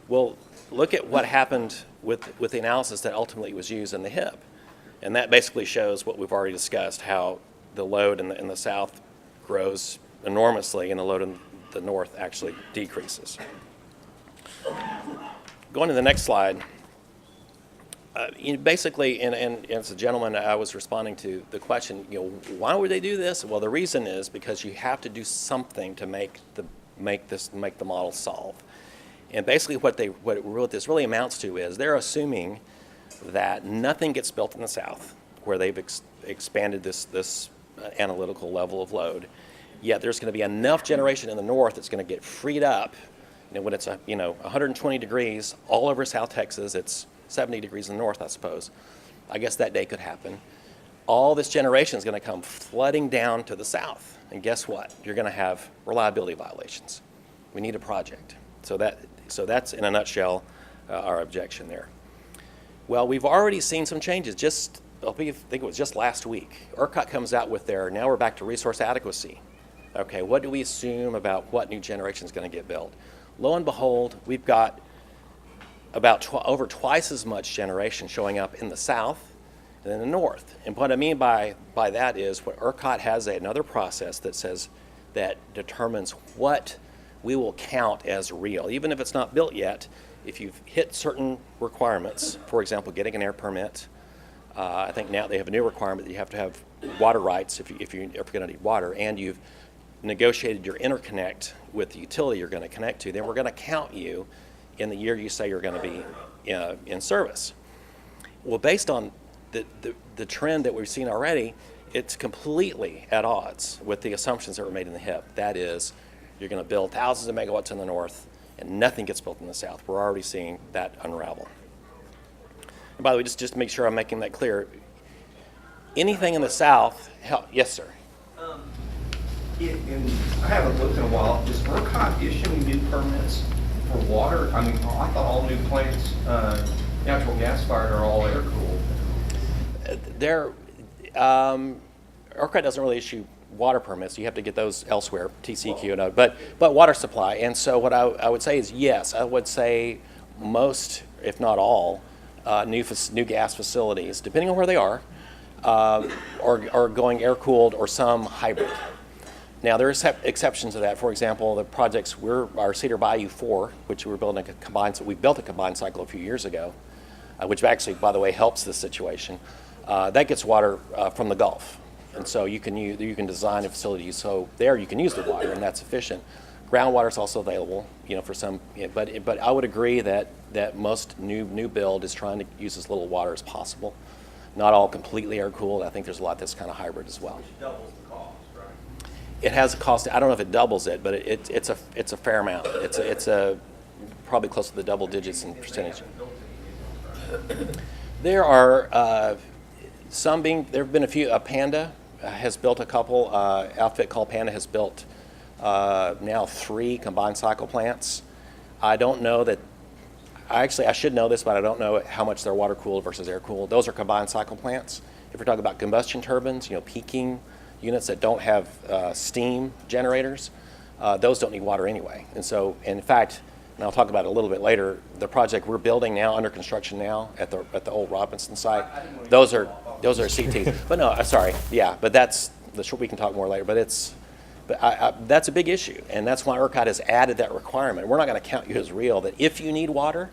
Well, look at what happened with the analysis that ultimately was used in the HIP. And that basically shows what we've already discussed, how the load in the south grows enormously and the load in the north actually decreases. Going to the next slide. Basically, and as a gentleman, I was responding to the question, why would they do this? Well, the reason is because you have to do something to make the model solve. And basically, what this really amounts to is they're assuming that nothing gets built in the south, where they've expanded this analytical level of load. Yet there's going to be enough generation in the north that's going to get freed up. And when it's 120 degrees all over South Texas, it's 70 degrees in the north, I suppose. I guess that day could happen. All this generation is going to come flooding down to the south. And guess what? You're going to have reliability violations. We need a project. So that's in a nutshell our objection there. Well, we've already seen some changes. I think it was just last week. ERCOT comes out with now we're back to resource adequacy. Okay, what do we assume about what new generation is going to get built? Lo and behold, we've got about over twice as much generation showing up in the south than in the north. And what I mean by that is what ERCOT has another process that determines what we will count as real. Even if it's not built yet, if you've hit certain requirements, for example, getting an air permit, I think now they have a new requirement that you have to have water rights if you're going to need water, and you've negotiated your interconnect with the utility you're going to connect to, then we're going to count you in the year you say you're going to be in service. Well, based on the trend that we've seen already, it's completely at odds with the assumptions that were made in the HIP. That is, you're going to build thousands of megawatts in the north, and nothing gets built in the south. We're already seeing that unravel. And by the way, just to make sure I'm making that clear, anything in the south, yes, sir. And I haven't looked in a while. Is ERCOT issuing new permits for water? I mean, I thought all new plants, natural gas fired, are all air cooled. ERCOT doesn't really issue water permits. You have to get those elsewhere, TCEQ, but water supply. And so what I would say is yes. I would say most, if not all, new gas facilities, depending on where they are going air cooled or some hybrid. Now, there are exceptions to that. For example, the projects our Cedar Bayou 4, which we built a combined cycle a few years ago, which actually, by the way, helps this situation. That gets water from the Gulf, and so you can design a facility so there you can use the water, and that's sufficient. Groundwater is also available, for some. But I would agree that most new build is trying to use as little water as possible. Not all completely air cooled. I think there's a lot that's kind of hybrid as well. Which doubles the cost, right? It has a cost. I don't know if it doubles it, but it's a fair amount. It's probably close to the double digits in percentage. There are there have been a few. Panda has built a couple. Outfit called Panda has built now 3 combined cycle plants. I don't know that. I should know this, but I don't know how much they're water cooled versus air cooled. Those are combined cycle plants. If you're talking about combustion turbines, peaking units that don't have steam generators, those don't need water anyway. And so, in fact, and I'll talk about it a little bit later, the project we're building now, under construction now, at the old Robinson site, those are CTs. But no, sorry, yeah, but we can talk more later. But that's a big issue, and that's why ERCOT has added that requirement. We're not going to count you as real. That if you need water,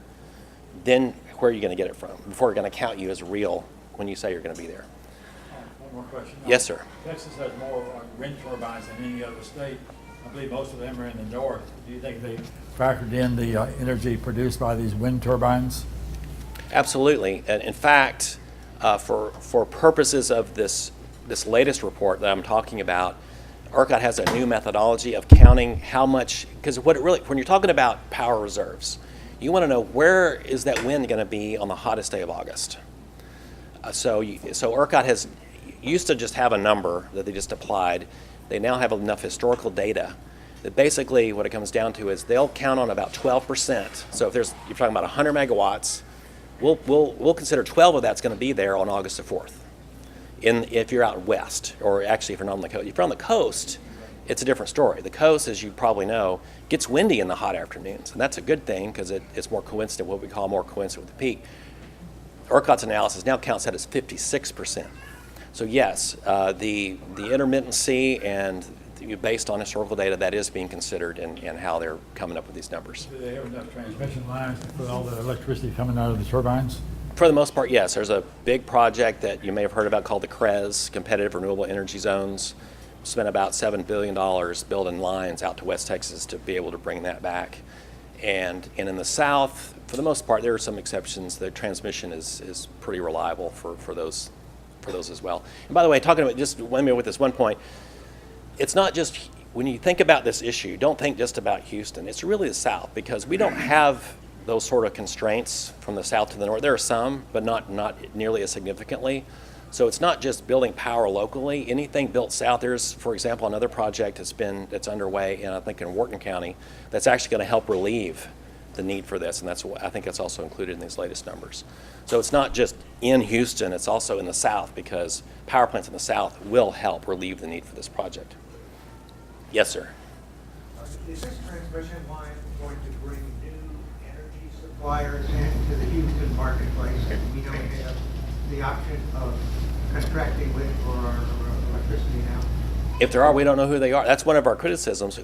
then where are you going to get it from? Before we're going to count you as real when you say you're going to be there. One more question. Yes, sir. Texas has more wind turbines than any other state. I believe most of them are in the north. Do you think they factored in the energy produced by these wind turbines? Absolutely. And in fact, for purposes of this latest report that I'm talking about, ERCOT has a new methodology of counting how much, because when you're talking about power reserves, you want to know where is that wind going to be on the hottest day of August. So ERCOT used to just have a number that they just applied. They now have enough historical data that basically what it comes down to is they'll count on about 12%. So if you're talking about 100 megawatts, we'll consider 12 of that's going to be there on August the 4th. If you're out west, or actually if you're not on the coast. If you're on the coast, it's a different story. The coast, as you probably know, gets windy in the hot afternoons, and that's a good thing because it's more coincident, what we call more coincident with the peak. ERCOT's analysis now counts that as 56%. So yes, the intermittency and based on historical data, that is being considered in how they're coming up with these numbers. Do they have enough transmission lines to put all the electricity coming out of the turbines? For the most part, yes. There's a big project that you may have heard about called the CREZ, Competitive Renewable Energy Zones. Spent about $7 billion building lines out to West Texas to be able to bring that back. And in the South, for the most part, there are some exceptions. The transmission is pretty reliable for those as well. And by the way, talking about, just let me with this one point, it's not just, when you think about this issue, don't think just about Houston. It's really the South, because we don't have those sort of constraints from the south to the north. There are some, but not nearly as significantly. So it's not just building power locally. Anything built south, there's, for example, another project that's underway, I think in Wharton County, that's actually going to help relieve the need for this, and I think that's also included in these latest numbers. So it's not just in Houston, it's also in the South, because power plants in the South will help relieve the need for this project. Yes, sir. Is this transmission line going to bring new energy suppliers into the Houston marketplace? And we don't have the option of contracting with for our electricity now? If there are, we don't know who they are. That's one of our criticisms,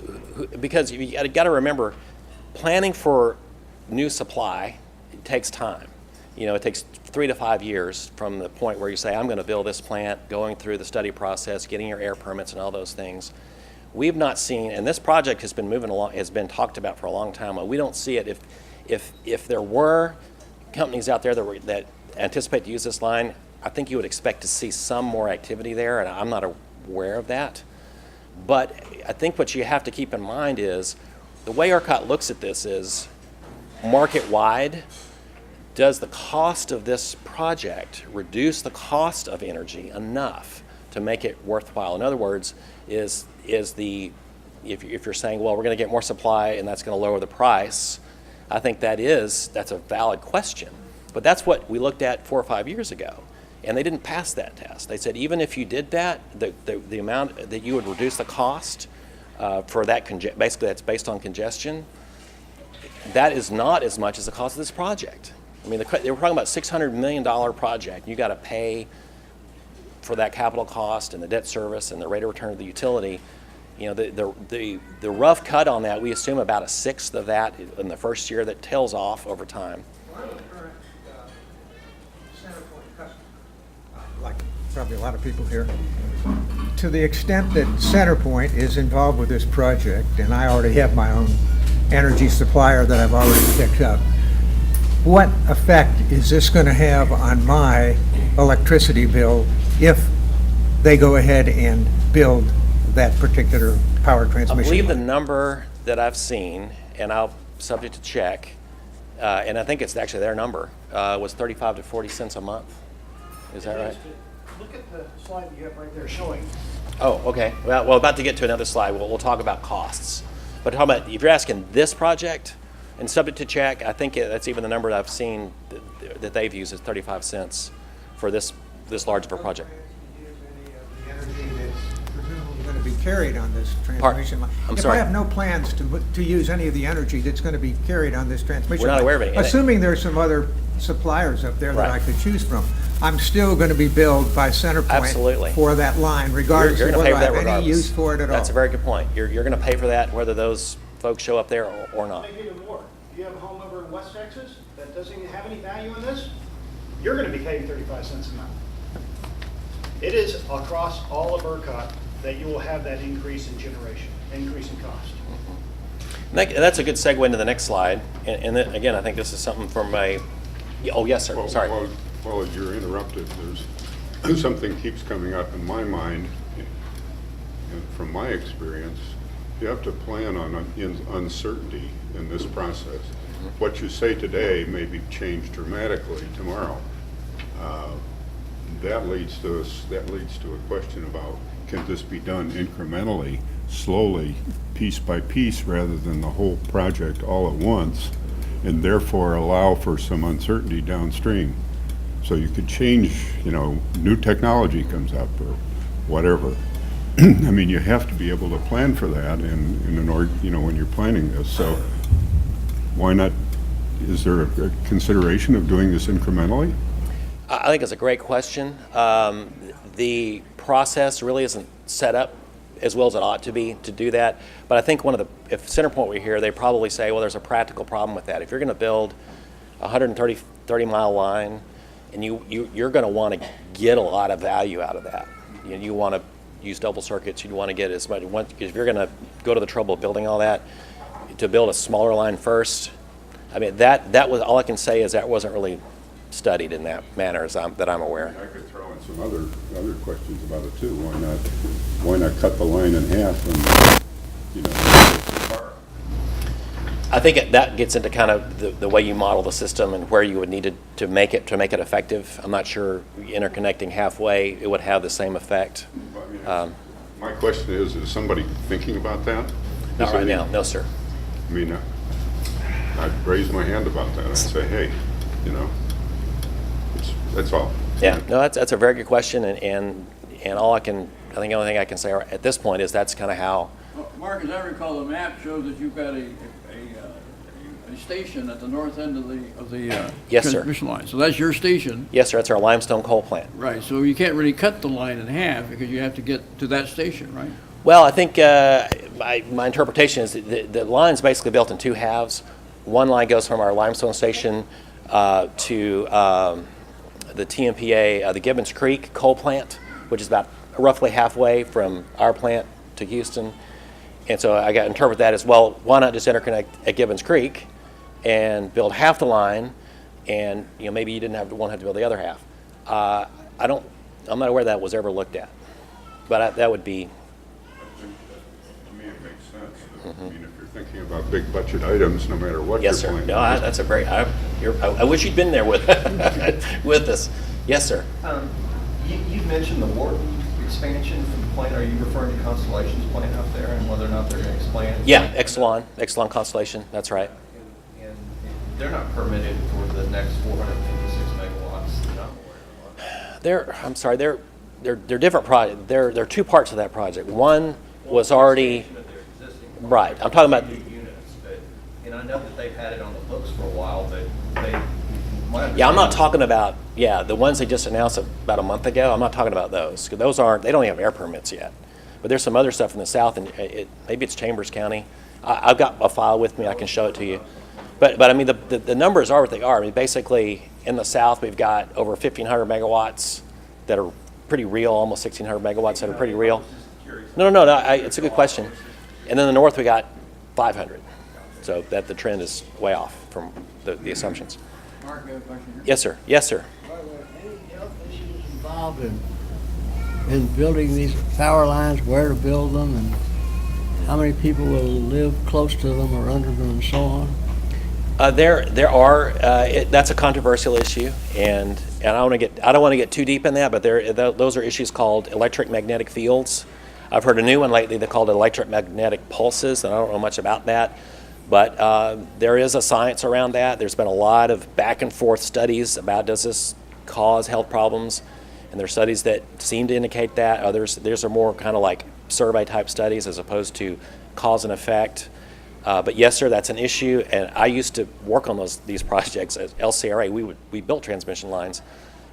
because you got to remember, planning for new supply, it takes time. It takes 3 to 5 years from the point where you say, I'm going to build this plant, going through the study process, getting your air permits and all those things. We've not seen, and this project has been moving along, has been talked about for a long time. We don't see it. If there were companies out there that anticipate to use this line, I think you would expect to see some more activity there, and I'm not aware of that. But I think what you have to keep in mind is the way ERCOT looks at this is market-wide. Does the cost of this project reduce the cost of energy enough to make it worthwhile? In other words, if you're saying, well, we're going to get more supply and that's going to lower the price, I think that's a valid question. But that's what we looked at 4 or 5 years ago, and they didn't pass that test. They said even if you did that, the amount that you would reduce the cost for that, basically that's based on congestion, that is not as much as the cost of this project. I mean, they were talking about $600 million project. You got to pay for that capital cost and the debt service and the rate of return of the utility. The rough cut on that, we assume about 1/6 of that in the first year that tails off over time. Well, I'm a current Centerpoint customer, like probably a lot of people here. To the extent that Centerpoint is involved with this project, and I already have my own energy supplier that I've already picked up, what effect is this going to have on my electricity bill if they go ahead and build that particular power transmission I believe the line? number that I've seen, and I'll subject to check, and I think it's actually their number, was 35 to 40 cents a month. Is that right? Look at the slide you have right there showing. Oh, okay. Well, about to get to another slide. We'll talk about costs. But if you're asking this project, And subject to check, I think that's even the number that I've seen that they've used is 35 cents for this large of a project. The energy that's presumably going to be carried on this transmission line. I'm sorry. If I have no plans to use any of the energy that's going to be carried on this transmission We're not line, aware of any. assuming there's some other suppliers up there that I Right. could choose from, I'm still going to be billed by CenterPoint Absolutely. for that line, regardless You're of going to whether pay I for that have any regardless. use for it at all. That's a very good point. You're going to pay for that whether those folks show up there or not. Maybe even more. If you have a home over in West Texas that doesn't even have any value in this, you're going to be paying 35 cents a month. It is across all of ERCOT that you will have that increase in generation, increase in cost. And that's a good segue into the next slide. And then, again, I think this is something from oh, yes, sir. Well, Sorry. Well, as you're interrupted, there's something keeps coming up in my mind, and from my experience, you have to plan on uncertainty in this process. What you say today may be changed dramatically tomorrow. That leads to a question about, can this be done incrementally, slowly, piece by piece, rather than the whole project all at once, and therefore allow for some uncertainty downstream. So you could change, new technology comes up or whatever. I mean, you have to be able to plan for that when you're planning this. So why not, is there a consideration of doing this incrementally? I think it's a great question. The process really isn't set up as well as it ought to be to do that. But I think if CenterPoint were here, they'd probably say, well, there's a practical problem with that. If you're going to build a 30-mile line, and you're going to want to get a lot of value out of that. You want to use double circuits. You want to get as much. If you're going to go to the trouble of building all that, to build a smaller line first, I mean, that was all I can say is that wasn't really studied in that manner that I'm aware. I could throw in some other questions about it too. Why not cut the line in half and, I think that gets into kind of the way you model the system and where you would need to make it effective. I'm not sure interconnecting halfway it would have the same effect. My question is somebody thinking about that? Not right now, no, sir. I mean, I'd raise my hand about that. I'd say, hey, that's all. Yeah, no, that's a very good question, and I think the only thing I can say at this point is that's kind of how. Well, Mark, as I recall, the map shows that you've got a station at the north end of the Yes, sir. transmission line. So that's your station. Yes, sir, that's our limestone coal plant. Right, so you can't really cut the line in half because you have to get to that station, right? Well, I think my interpretation is that the line's basically built in two halves. One line goes from our limestone station to the TMPA, the Gibbons Creek coal plant, which is about roughly halfway from our plant to Houston. And so I got to interpret that as, well, why not just interconnect at Gibbons Creek and build half the line, and maybe you won't have to build the other half. I'm not aware that was ever looked at, but that would be. To me, it makes sense. I mean, if you're thinking about big budget items, no matter what Yes, you're sir. planning. No, that's a great. I wish you'd been there with with us. Yes, sir. You mentioned the Wharton expansion from the plant. Are you referring to Constellation's plant out there and whether or not they're going to expand? Yeah, Exelon Constellation. That's right. And they're not permitted for the next 456 megawatts that I'm aware of. I'm sorry. They're different projects. There are two parts of that project. One was already But they're existing. right. I'm talking about. New units, and I know that they've had it on the books for a while, but Yeah, I'm not talking about the ones they just announced about a month ago. I'm not talking about those. 'Cause those they don't even have air permits yet. But there's some other stuff in the south, and maybe it's Chambers County. I've got a file with me. I can show it to you. But I mean, the numbers are what they are. I mean, basically in the south we've got over 1,500 megawatts that are pretty real, almost 1,600 megawatts that are pretty real. No, it's a good question. And then in the north we got 500. So that the trend is way off from the assumptions. Mark, you have a question here? Yes, sir. Yes, sir. Are there any health issues involved in building these power lines, where to build them, and how many people will live close to them or under them and so on? There are. That's a controversial issue, and I don't want to get too deep in that. But those are issues called electromagnetic fields. I've heard a new one lately. They're called electromagnetic pulses, and I don't know much about that. But there is a science around that. There's been a lot of back and forth studies about does this cause health problems, and there are studies that seem to indicate that. Theirs are more kind of like survey type studies as opposed to cause and effect. But yes, sir, that's an issue. And I used to work on these projects at LCRA. We built transmission lines,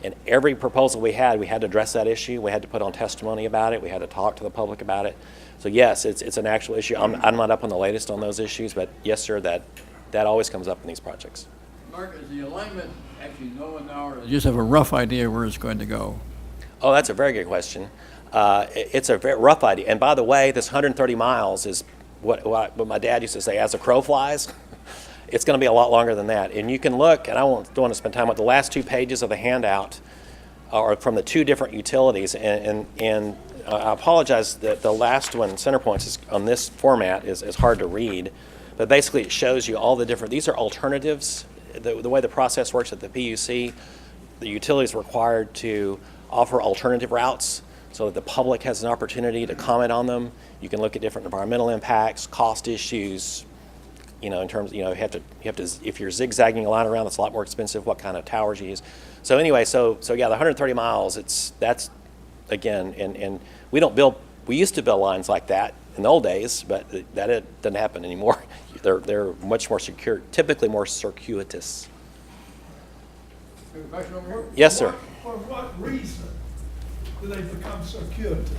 and every proposal we had to address that issue. We had to put on testimony about it. We had to talk to the public about it. So yes, it's an actual issue. I'm not up on the latest on those issues, but yes, sir, that always comes up in these projects. Mark, is the alignment actually known now, or do you just have a rough idea where it's going to go? Oh, that's a very good question. It's a very rough idea. And by the way, this 130 miles is what my dad used to say, as a crow flies. It's going to be a lot longer than that. And you can look, and don't want to spend time with the last 2 pages of the handout are from the 2 different utilities. And I apologize that the last one, CenterPoints, is on this format is hard to read. But basically it shows you all the different, these are alternatives. The way the process works at the PUC, the utility is required to offer alternative routes so that the public has an opportunity to comment on them. You can look at different environmental impacts, cost issues, in terms, you have to, if you're zigzagging a line around, that's a lot more expensive, what kind of towers you use. So anyway, so yeah, the 130 miles, that's, again, and we used to build lines like that in the old days, but that doesn't happen anymore. They're much more secure, typically more circuitous. Question over here? Yes, sir. For what reason do they become circuitous?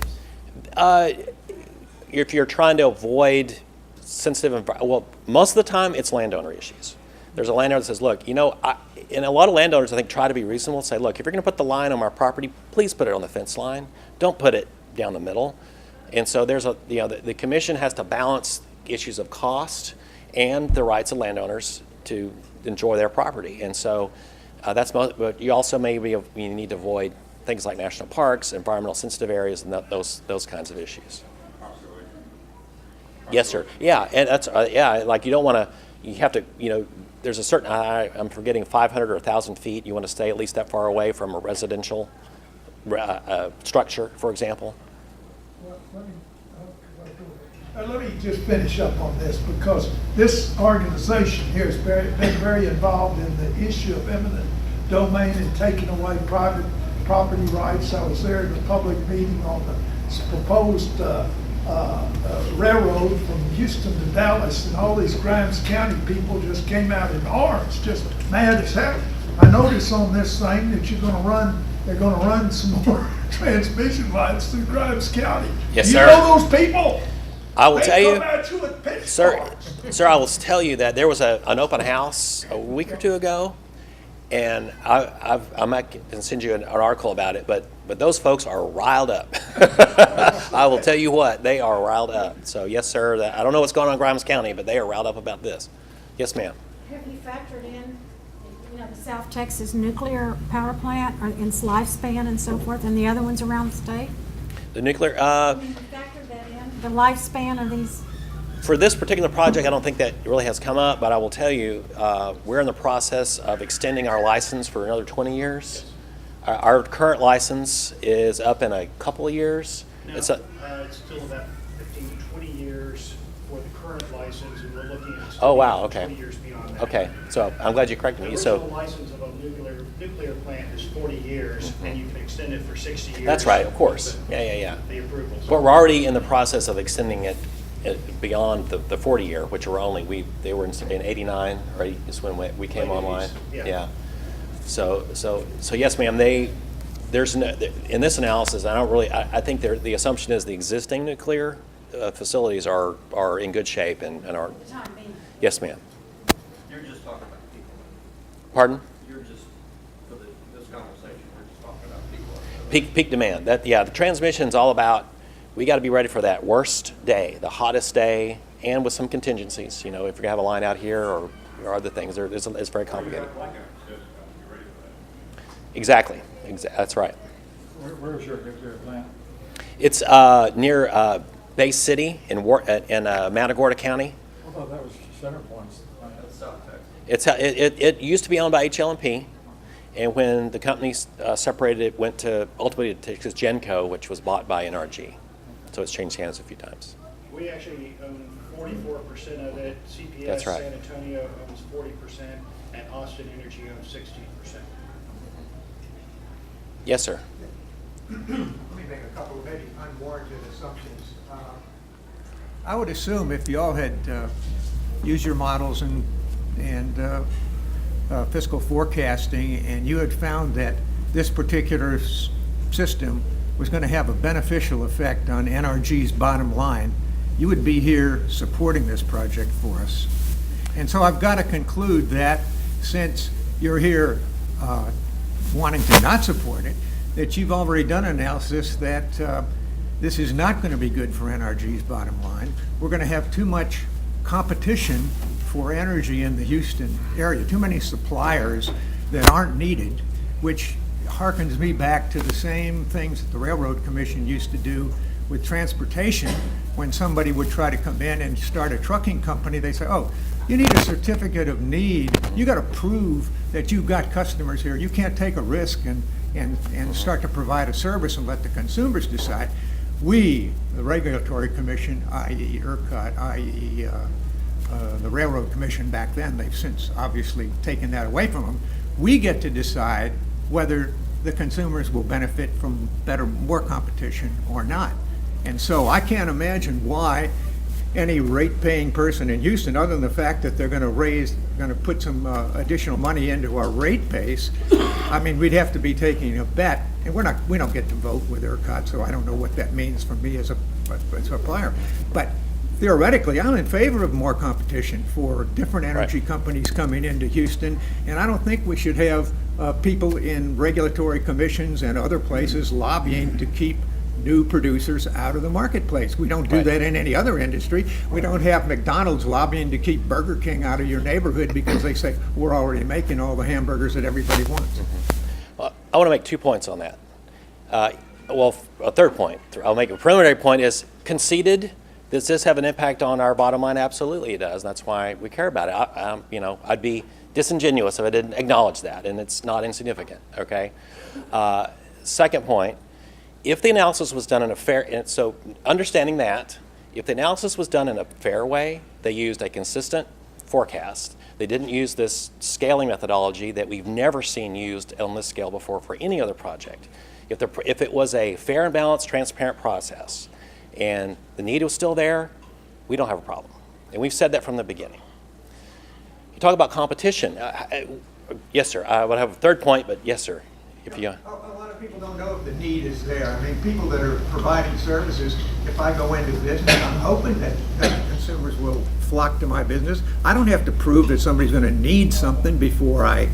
If you're trying to avoid sensitive, well, most of the time it's landowner issues. There's a landowner that says, look, and a lot of landowners, I think, try to be reasonable, say, look, if you're going to put the line on our property, please put it on the fence line. Don't put it down the middle. And so the commission has to balance issues of cost and the rights of landowners to enjoy their property. And so but you also you need to avoid things like national parks, environmental sensitive areas, and those kinds of issues. Yes, sir. Yeah, and that's like you don't want to. You have to. There's a certain. I'm forgetting 500 or 1,000 feet. You want to stay at least that far away from a residential structure, for example. Let me just finish up on this, because this organization here has been very involved in the issue of eminent domain and taking away private property rights. I was there in the public meeting on the proposed railroad from Houston to Dallas, and all these Grimes County people just came out in arms, just mad as hell. I notice on this thing that they're gonna run some more transmission lines through Grimes County. Yes, you sir. know those people? I will They tell you, come at you with sir, pitchforks. I will tell you that there was an open house a week or 2 ago, and I might send you an article about it, but those folks are riled up. I will tell you what, they are riled up. So yes, sir, I don't know what's going on in Grimes County, but they are riled up about this. Yes, ma'am. Have you factored in, the South Texas nuclear power plant or its lifespan and so forth, and the other ones around the state? The nuclear, Have you factored that in, the lifespan of these? for this particular project, I don't think that really has come up, but I will tell you, we're in the process of extending our license for another 20 years. Our current license is up in a couple of years. No, It's it's still about 15 to 20 years for the current license, and we're looking at Oh, wow, extending okay. it 20 years beyond that. Okay, so I'm glad you corrected The me. original So license of a nuclear plant is 40 years, and you can extend it for 60 years. that's right, of course. with Yeah. The approvals. But we're already in the process of extending it beyond the 40 year, which were they were in 89, right, is when we came Late 80s, online. yeah. So yes, ma'am, there's no, in this analysis, I think the assumption is the existing nuclear facilities are in good shape and are, For the time being. yes, ma'am. You're just talking about people. Pardon? You're just, for this conversation, we're just talking about people. Peak demand. The transmission's all about, we got to be ready for that worst day, the hottest day, and with some contingencies. If you're going to have a line out here or other things, it's very complicated. Exactly. That's right. Where's your nuclear plant? It's near Bay City in Matagorda County. I thought that was CenterPoint's plant. That's South Texas. It used to be owned by HL&P, and when the company separated, it went to ultimately to Texas Genco, which was bought by NRG. So it's changed hands a few times. We actually own 44% of it. CPS That's right. San Antonio owns 40%, and Austin Energy owns 16%. Yes, sir. Let me make a couple of maybe unwarranted assumptions. I would assume if you all had used your models and fiscal forecasting, and you had found that this particular system was going to have a beneficial effect on NRG's bottom line, you would be here supporting this project for us. And so I've got to conclude that since you're here wanting to not support it, that you've already done analysis that this is not going to be good for NRG's bottom line. We're going to have too much competition for energy in the Houston area, too many suppliers that aren't needed, which harkens me back to the same things that the Railroad Commission used to do with transportation. When somebody would try to come in and start a trucking company, they say, oh, you need a certificate of need. You got to prove that you've got customers here. You can't take a risk and start to provide a service and let the consumers decide. We, the Regulatory Commission, i.e. ERCOT, i.e. The Railroad Commission back then, they've since obviously taken that away from them, we get to decide whether the consumers will benefit from more competition or not. And so I can't imagine why any rate-paying person in Houston, other than the fact that they're going to put some additional money into our rate base. I mean, we'd have to be taking a bet, and we don't get to vote with ERCOT, so I don't know what that means for me as a supplier. But theoretically, I'm in favor of more competition for different energy companies coming into Houston, and I don't think we should have people in regulatory commissions and other places lobbying to keep new producers out of the marketplace. We don't do that in any other industry. We don't have McDonald's lobbying to keep Burger King out of your neighborhood because they say, we're already making all the hamburgers that everybody wants. Well, I want to make 2 points on that. Well, a third point. I'll make a preliminary point is conceded. Does this have an impact on our bottom line? Absolutely it does. That's why we care about it. I'd be disingenuous if I didn't acknowledge that, and it's not insignificant, okay? Second point, if the analysis was done in a fair, and so understanding that, if the analysis was done in a fair way, they used a consistent forecast. They didn't use this scaling methodology that we've never seen used on this scale before for any other project. If it was a fair and balanced, transparent process, and the need was still there, we don't have a problem. And we've said that from the beginning. You talk about competition. Yes, sir. I would have a third point, but yes, sir. If you. A lot of people don't know if the need is there. I mean, people that are providing services, if I go into business, I'm hoping that consumers will flock to my business. I don't have to prove that somebody's going to need something before I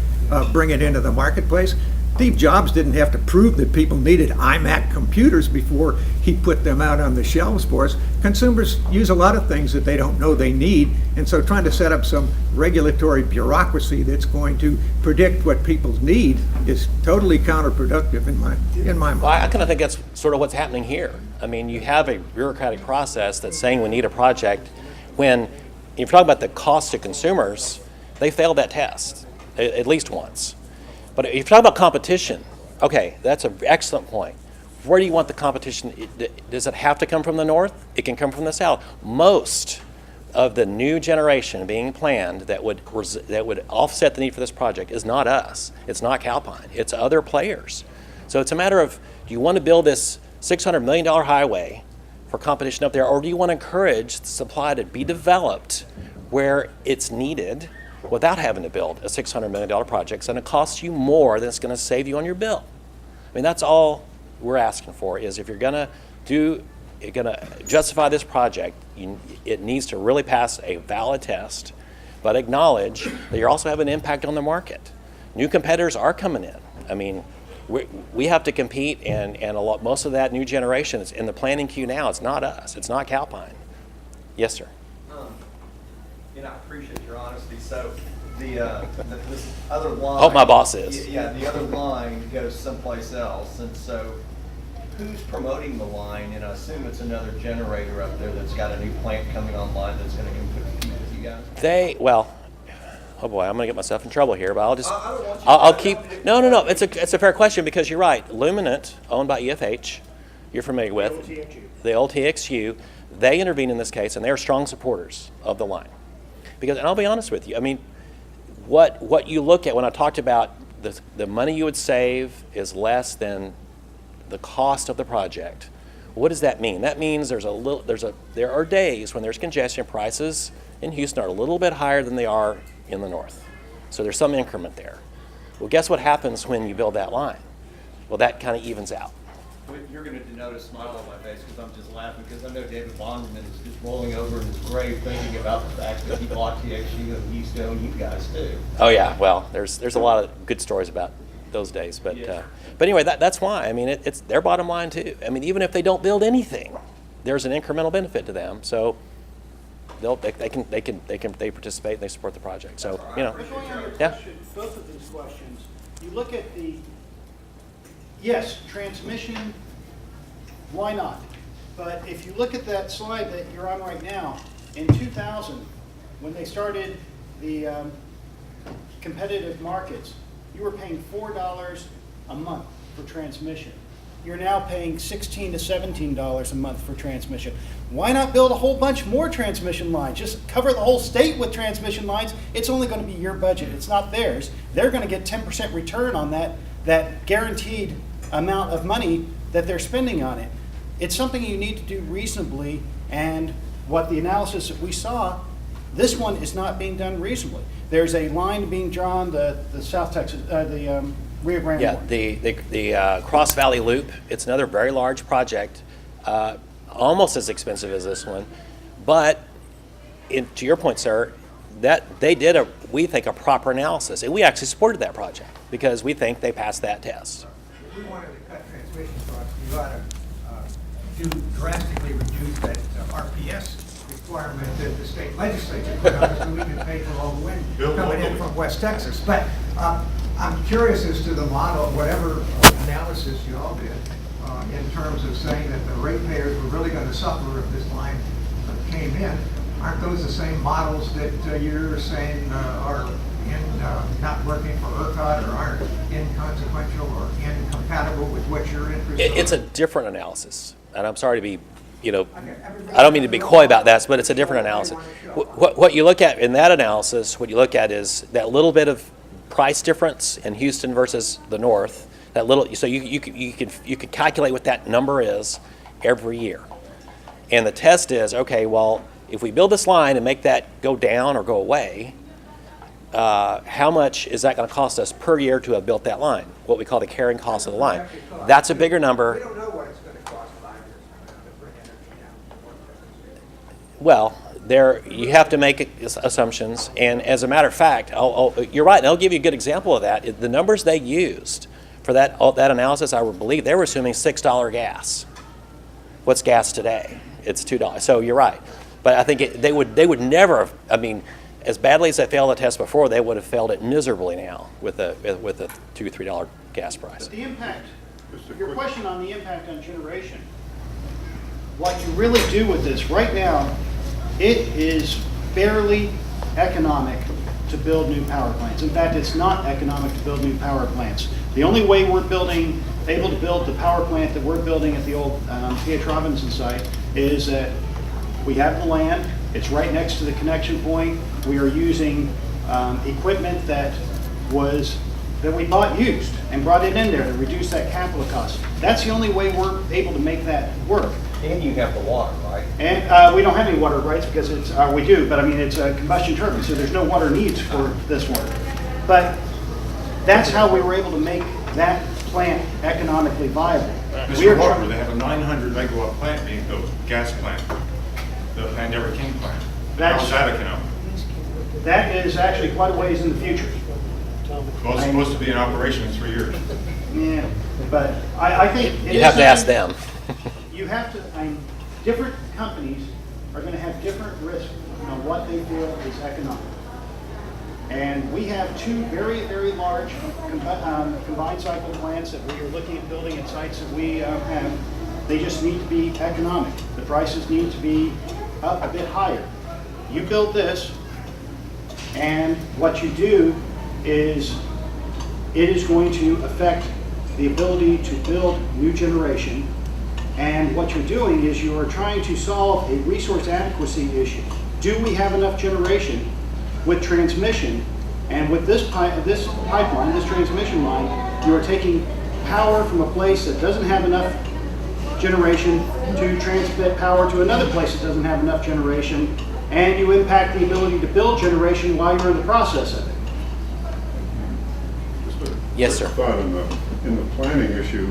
bring it into the marketplace. Steve Jobs didn't have to prove that people needed iMac computers before he put them out on the shelves for us. Consumers use a lot of things that they don't know they need, and so trying to set up some regulatory bureaucracy that's going to predict what people need is totally counterproductive in my mind. Well, I kind of think that's sort of what's happening here. I mean, you have a bureaucratic process that's saying we need a project when, if you're talking about the cost to consumers, they failed that test at least once. But if you're talking about competition, okay, that's an excellent point. Where do you want the competition? Does it have to come from the north? It can come from the south. Most of the new generation being planned that would offset the need for this project is not us. It's not Calpine. It's other players. So it's a matter of, do you want to build this $600 million highway for competition up there, or do you want to encourage the supply to be developed where it's needed without having to build a $600 million project, and it costs you more than it's going to save you on your bill? I mean, that's all we're asking for, is if you're going to justify this project, it needs to really pass a valid test, but acknowledge that you also have an impact on the market. New competitors are coming in. I mean, we have to compete, and most of that new generation is in the planning queue now. It's not us. It's not Calpine. Yes, sir. I appreciate your honesty. So this other line. Hope my boss is. Yeah, the other line goes someplace else, and so who's promoting the line? And I assume it's another generator up there that's got a new plant coming online that's going to compete with you guys. Oh boy, I'm going to get myself in trouble here, but I'll keep. No. It's a fair question because you're right. Luminant, owned by EFH, you're familiar with. OTXU. The LTXU, they intervene in this case, and they're strong supporters of the line. Because, and I'll be honest with you, I mean, what you look at when I talked about the money you would save is less than the cost of the project. What does that mean? That means there are days when there's congestion. Prices in Houston are a little bit higher than they are in the north. So there's some increment there. Well, guess what happens when you build that line? Well, that kind of evens out. You're going to denote a smile on my face because I'm just laughing because I know David Bondman is just rolling over in his grave thinking about the fact that he bought TXU and he used to own you guys too. Oh yeah, well, there's a lot of good stories about those days, but Yeah. but anyway, that's why. I mean, it's their bottom line too. I mean, even if they don't build anything, there's an incremental benefit to them. So they participate and they support the project. So you know, Going on your yeah. question, both of these questions, you look at yes, transmission, why not? But if you look at that slide that you're on right now, in 2000, when they started the competitive markets, you were paying $4 a month for transmission. You're now paying $16 to $17 a month for transmission. Why not build a whole bunch more transmission lines? Just cover the whole state with transmission lines. It's only going to be your budget. It's not theirs. They're going to get 10% return on that guaranteed amount of money that they're spending on it. It's something you need to do reasonably, and what the analysis that we saw, this one is not being done reasonably. There's a line being drawn, the South Texas, the Rio Grande Yeah, one. the Cross Valley Loop, it's another very large project, almost as expensive as this one. But to your point, sir, that they did we think a proper analysis, and we actually supported that project because we think they passed that test. If we wanted to cut transmission costs, we ought to drastically reduce that RPS requirement that the state legislature put on us so we can pay for all the wind coming in from West Texas. But I'm curious as to the model, whatever analysis you all did, in terms of saying that the ratepayers were really going to suffer if this line came in. Aren't those the same models that you're saying are not working for ERCOT or aren't inconsequential or incompatible with what your interests are? It's a different analysis, and I'm sorry to be, I don't mean to be coy about that, but it's a different analysis. What you look at in that analysis, what you look at is that little bit of price difference in Houston versus the north. That little, so you could calculate what that number is every year, and the test is okay. Well, if we build this line and make that go down or go away, how much is that going to cost us per year to have built that line? What we call the carrying cost of the line. That's a bigger We number. don't know what it's going to cost 5 years from now to bring energy down. Well, you have to make assumptions, and as a matter of fact, you're right, and I'll give you a good example of that. The numbers they used for that analysis, I would believe, they were assuming $6 gas. What's gas today? It's $2. So you're right. But I think they would never have, I mean, as badly as they failed the test before, they would have failed it miserably now with a $2, $3 gas price. But the impact, your question on the impact on generation, what you really do with this, right now, it is barely economic to build new power plants. In fact, it's not economic to build new power plants. The only way we're able to build the power plant that we're building at the old P.H. Robinson site is that we have the land, it's right next to the connection point. We are using equipment that we bought used and brought it in there to reduce that capital cost. That's the only way we're able to make that work. And you have the water, right? And we don't have any water rights because we do, but I mean, it's a combustion turbine, so there's no water needs for this one. But that's how we were able to make that plant economically viable. Mr. Harper, they have a 900 megawatt plant being built, gas plant, the Pandora King plant. How's that economic? That is actually quite a ways in the future. Well, it's supposed to be in operation in 3 years. Yeah, but I think it You is have to ask something- them. You have to, different companies are going to have different risks on what they feel is economic. And we have two very, very large combined cycle plants that we are looking at building at sites that we have. They just need to be economic. The prices need to be up a bit higher. You build this, and what you do is it is going to affect the ability to build new generation And what you're doing is you are trying to solve a resource adequacy issue. Do we have enough generation with transmission? And with this pipeline, this transmission line, you are taking power from a place that doesn't have enough generation to transmit power to another place that doesn't have enough generation, and you impact the ability to build generation while you're in the process of it. Just a Yes, quick sir. thought in the planning issue,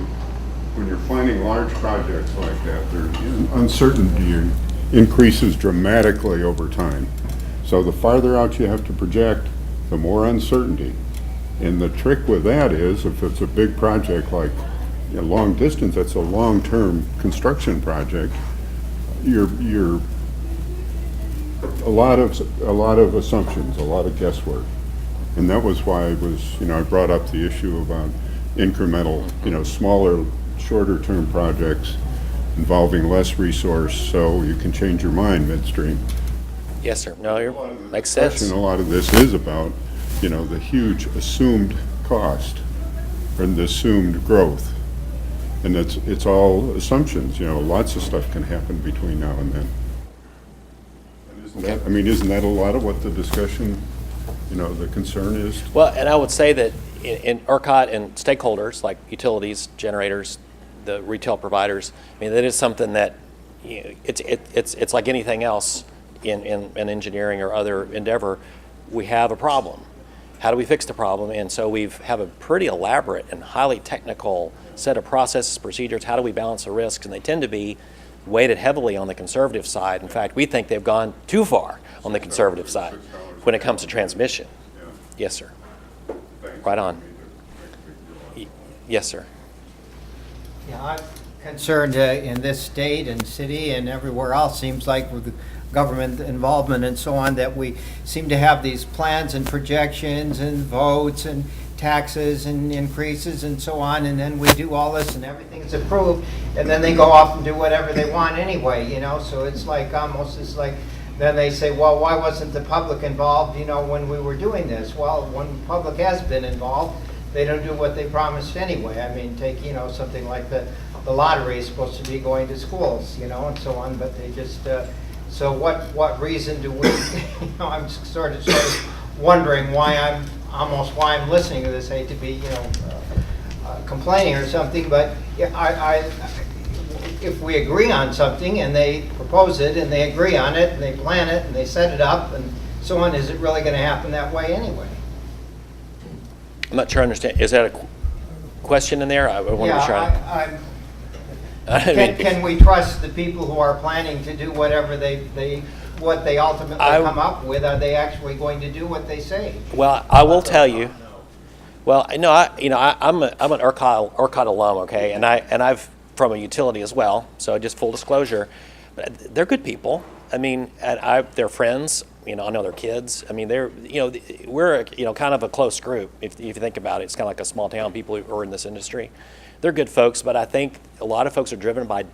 when you're planning large projects like that, uncertainty increases dramatically over time. So the farther out you have to project, the more uncertainty. And the trick with that is, if it's a big project like long distance, that's a long-term construction project, you're a lot of assumptions, a lot of guesswork. And that was why I brought up the issue about incremental, smaller, shorter-term projects involving less resource, so you can change your mind midstream. Yes, sir. No, makes Question, sense. a lot of this is about, the huge assumed cost and the assumed growth. And it's all assumptions, lots of stuff can happen between now and then. Isn't that a lot of what the discussion, the concern is? Well, and I would say that in ERCOT and stakeholders like utilities, generators, the retail providers, that is something that it's like anything else in engineering or other endeavor. We have a problem. How do we fix the problem? And so we have a pretty elaborate and highly technical set of processes, procedures. How do we balance the risks? And they tend to be weighted heavily on the conservative side. In fact, we think they've gone too far on the conservative side when it comes to transmission. Yes, sir. Right on. Yes, sir. Yeah, I'm concerned in this state and city and everywhere else, seems like with the government involvement and so on, that we seem to have these plans and projections and votes and taxes and increases and so on, and then we do all this and everything's approved, and then they go off and do whatever they want anyway, so it's like then they say, well, why wasn't the public involved, when we were doing this? Well, when the public has been involved, they don't do what they promised anyway. Take, something like the lottery is supposed to be going to schools, and so on, but they just, so what reason do we, I'm sort of wondering why I'm listening to this. I hate to be, complaining or something, but if we agree on something and they propose it and they agree on it and they plan it and they set it up and so on, is it really going to happen that way anyway? I'm not sure I understand. Is that a question in there? I want to be sure. Can we trust the people who are planning to do whatever what they ultimately come up with? Are they actually going to do what they say? Well, I will tell you. Well, no, I'm an ERCOT alum, okay, and I've from a utility as well. So just full disclosure, but they're good people. They're friends. I know their kids. We're kind of a close group. If you think about it, it's kind of like a small town. People who are in this industry, they're good folks. But I think a lot of folks are driven by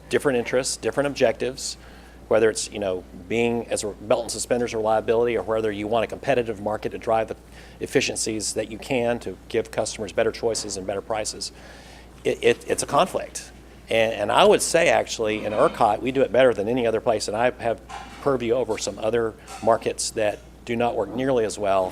different interests, different objectives. Whether it's being as belt and suspenders reliability, or whether you want a competitive market to drive the efficiencies that you can to give customers better choices and better prices, it's a conflict. And I would say actually in ERCOT we do it better than any other place, and I have purview over some other markets that do not work nearly as well.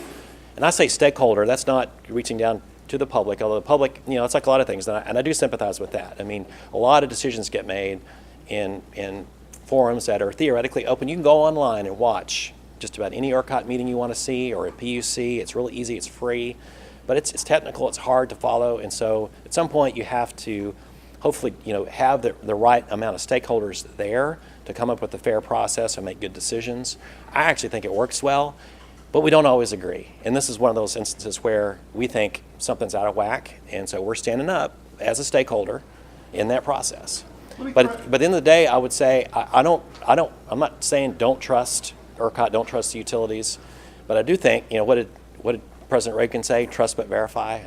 And I say stakeholder, that's not reaching down to the public, although the public, it's like a lot of things, and I do sympathize with that. A lot of decisions get made in forums that are theoretically open. You can go online and watch just about any ERCOT meeting you want to see, or a PUC. It's really easy, it's free, but it's technical, it's hard to follow, and so at some point you have to hopefully have the right amount of stakeholders there to come up with a fair process and make good decisions. I actually think it works well, but we don't always agree. And this is one of those instances where we think something's out of whack, and so we're standing up as a stakeholder in that process. But at the end of the day, I would say I'm not saying don't trust ERCOT, don't trust the utilities, but I do think what did President Reagan say? Trust but verify.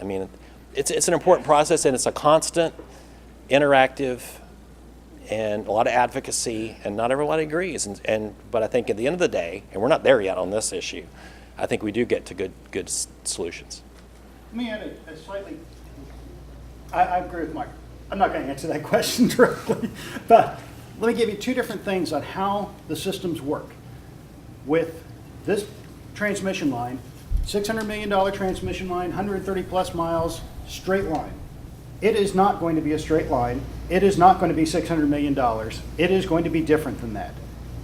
It's an important process, and it's a constant, interactive, and a lot of advocacy, and not everyone agrees. But I think at the end of the day, and we're not there yet on this issue, I think we do get to good solutions. Let me add a slightly, I agree with Mike. I'm not going to answer that question directly, but let me give you two different things on how the systems work. With this transmission line, $600 million transmission line, 130 plus miles, straight line. It is not going to be a straight line. It is not going to be $600 million. It is going to be different than that.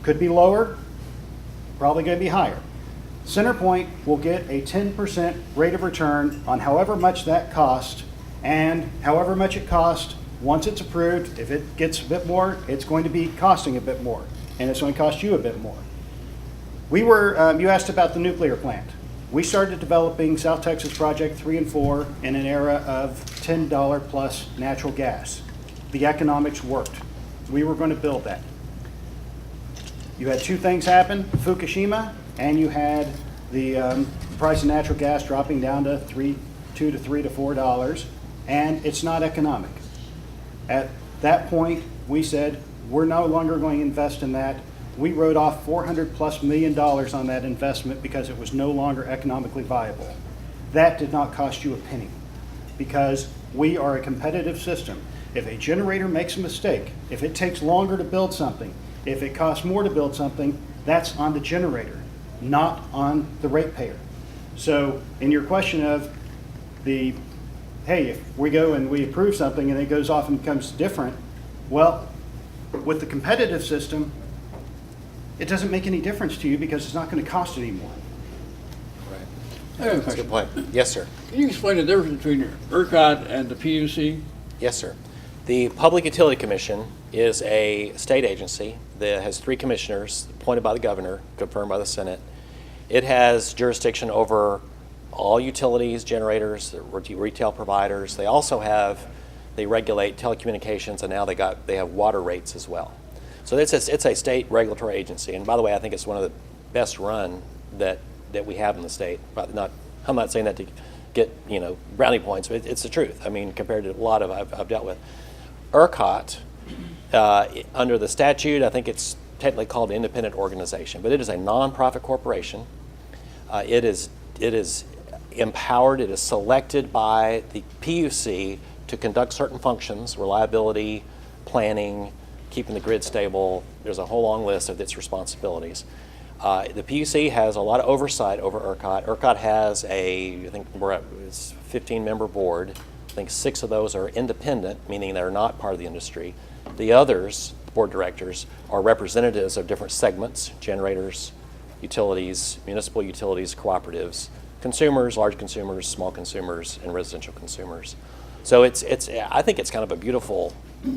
Could be lower, probably going to be higher. CenterPoint will get a 10% rate of return on however much that cost, and however much it costs, once it's approved, if it gets a bit more, it's going to be costing a bit more, and it's going to cost you a bit more. You asked about the nuclear plant. We started developing South Texas Project 3 and 4 in an era of $10 plus natural gas. The economics worked. We were going to build that. You had two things happen, Fukushima, and you had the price of natural gas dropping down to $2 to $3 to $4, and it's not economic. At that point, we said, we're no longer going to invest in that. We wrote off $400+ million on that investment because it was no longer economically viable. That did not cost you a penny because we are a competitive system. If a generator makes a mistake, if it takes longer to build something, if it costs more to build something, that's on the generator, not on the ratepayer. So in your question of hey, if we go and we approve something and it goes off and becomes different, well, with the competitive system, it doesn't make any difference to you because it's not going to cost any more. I have a That's a good question. point. Yes, sir. Can you explain the difference between ERCOT and the PUC? Yes, sir. The Public Utility Commission is a state agency that has 3 commissioners appointed by the governor, confirmed by the Senate. It has jurisdiction over all utilities, generators, retail providers. They regulate telecommunications, and now they have water rates as well. So it's a state regulatory agency. And by the way, I think it's one of the best run that we have in the state. But I'm not saying that to get brownie points, but it's the truth. I mean, compared to a lot of I've dealt with. ERCOT, under the statute, I think it's technically called an independent organization, but it is a nonprofit corporation. It is empowered, it is selected by the PUC to conduct certain functions, reliability, planning, keeping the grid stable. There's a whole long list of its responsibilities. The PUC has a lot of oversight over ERCOT. ERCOT has I think it's a 15-member board. I think 6 of those are independent, meaning they're not part of the industry. The others, board directors, are representatives of different segments: generators, utilities, municipal utilities, cooperatives, consumers, large consumers, small consumers, and residential consumers. So I think it's kind of a beautiful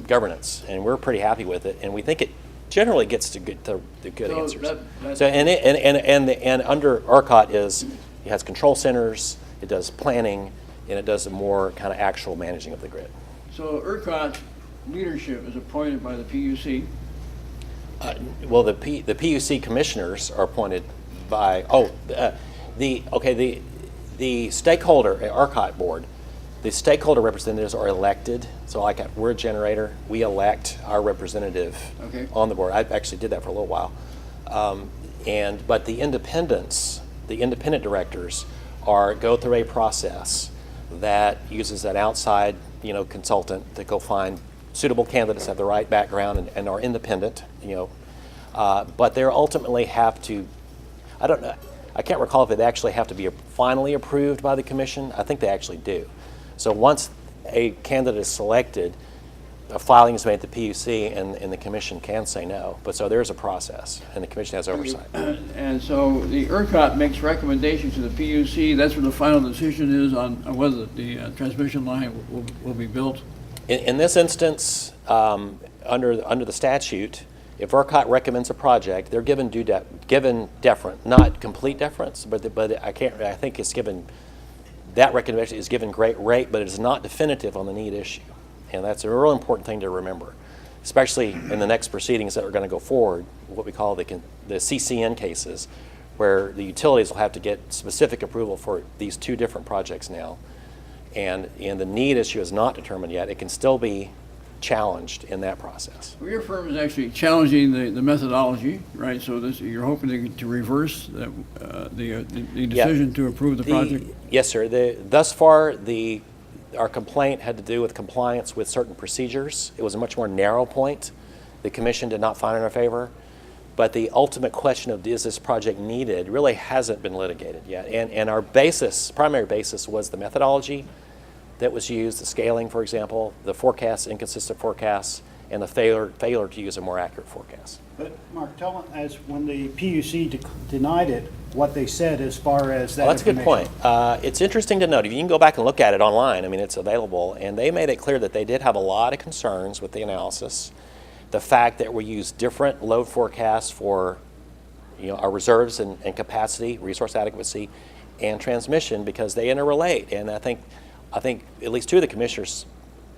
governance, and we're pretty happy with it, and we think it generally gets to the good answers. And under ERCOT it has control centers, it does planning, and it does the more kind of actual managing of the grid. So ERCOT leadership is appointed by the PUC? Well, the PUC commissioners are appointed by the stakeholder ERCOT board. The stakeholder representatives are elected. So we're a generator, we elect our representative on the board. I actually did that for a little while. But the independent directors go through a process that uses an outside consultant to go find suitable candidates, have the right background, and are independent. But they ultimately have to. I don't know. I can't recall if they actually have to be finally approved by the commission. I think they actually do. So once a candidate is selected, a filing is made at the PUC, and the commission can say no. But so there's a process, and the commission has oversight. And so the ERCOT makes recommendations to the PUC. That's where the final decision is on whether the transmission line will be built. In this instance, under the statute, if ERCOT recommends a project, they're given deference, not complete deference, but I think it's given. That recommendation is given great rate, but it is not definitive on the need issue. And that's a real important thing to remember, especially in the next proceedings that are going to go forward, what we call the CCN cases, where the utilities will have to get specific approval for these 2 different projects now. And the need issue is not determined yet. It can still be challenged in that process. Well, your firm is actually challenging the methodology, right? So you're hoping to reverse the decision to approve the project? Yes, sir. Thus far, the Our complaint had to do with compliance with certain procedures. It was a much more narrow point. The commission did not find in our favor. But the ultimate question of is this project needed really hasn't been litigated yet. And our primary basis was the methodology that was used, the scaling, for example, the forecasts, inconsistent forecasts, and the failure to use a more accurate forecast. But Mark, tell us when the PUC denied it, what they said as far as that Well, that's a good point. information. It's interesting to note, if you can go back and look at it online, I mean, it's available, and they made it clear that they did have a lot of concerns with the analysis. The fact that we use different load forecasts for our reserves and capacity, resource adequacy, and transmission because they interrelate. And I think at least two of the commissioners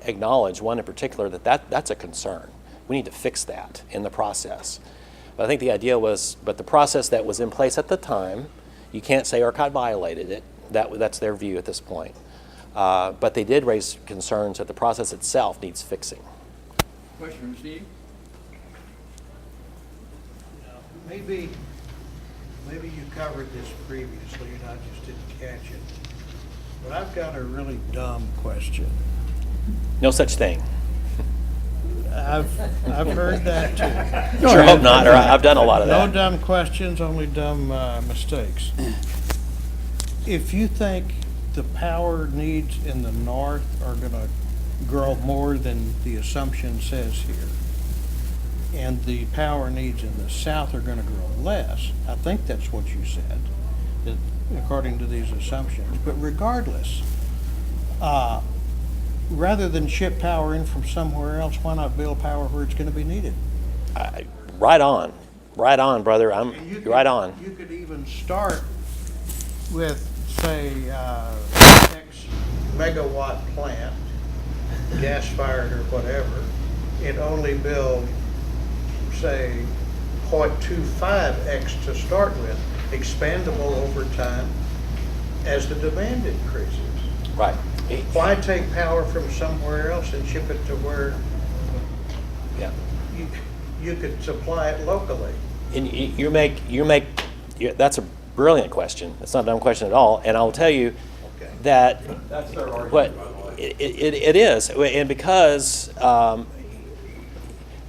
acknowledge, one in particular, that's a concern. We need to fix that in the process. But I think the idea was, but the process that was in place at the time, you can't say ERCOT violated it. That's their view at this point. But they did raise concerns that the process itself needs fixing. Question from Steve? Maybe you covered this previously and I just didn't catch it. But I've got a really dumb question. No such thing. I've heard that too. Sure hope not, or I've done a lot of No that. dumb questions, only dumb mistakes. If you think the power needs in the north are gonna grow more than the assumption says here, and the power needs in the south are gonna grow less, I think that's what you said, that according to these assumptions. But regardless, rather than ship power in from somewhere else, why not build power where it's gonna be needed? Right on, brother. And You're right on. You could even start with, say, X megawatt plant, gas-fired or whatever, and only build, say, 0.25x to start with, expandable over time as the demand increases. Right. Why take power from somewhere else and ship it to where Yeah. you could supply it locally? And that's a brilliant question. It's not a dumb question at all. And I'll tell you Okay. that That's their argument, what by the way. it is, and because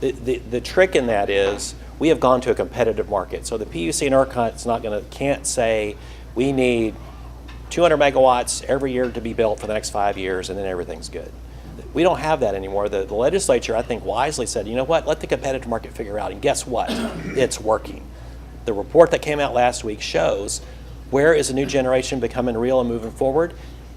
the trick in that is we have gone to a competitive market. So the PUC and ERCOT can't say we need 200 megawatts every year to be built for the next 5 years and then everything's good. We don't have that anymore. The legislature, I think, wisely said, you know what, let the competitive market figure out. And guess what? It's working. The report that came out last week shows where is a new generation becoming real and moving forward?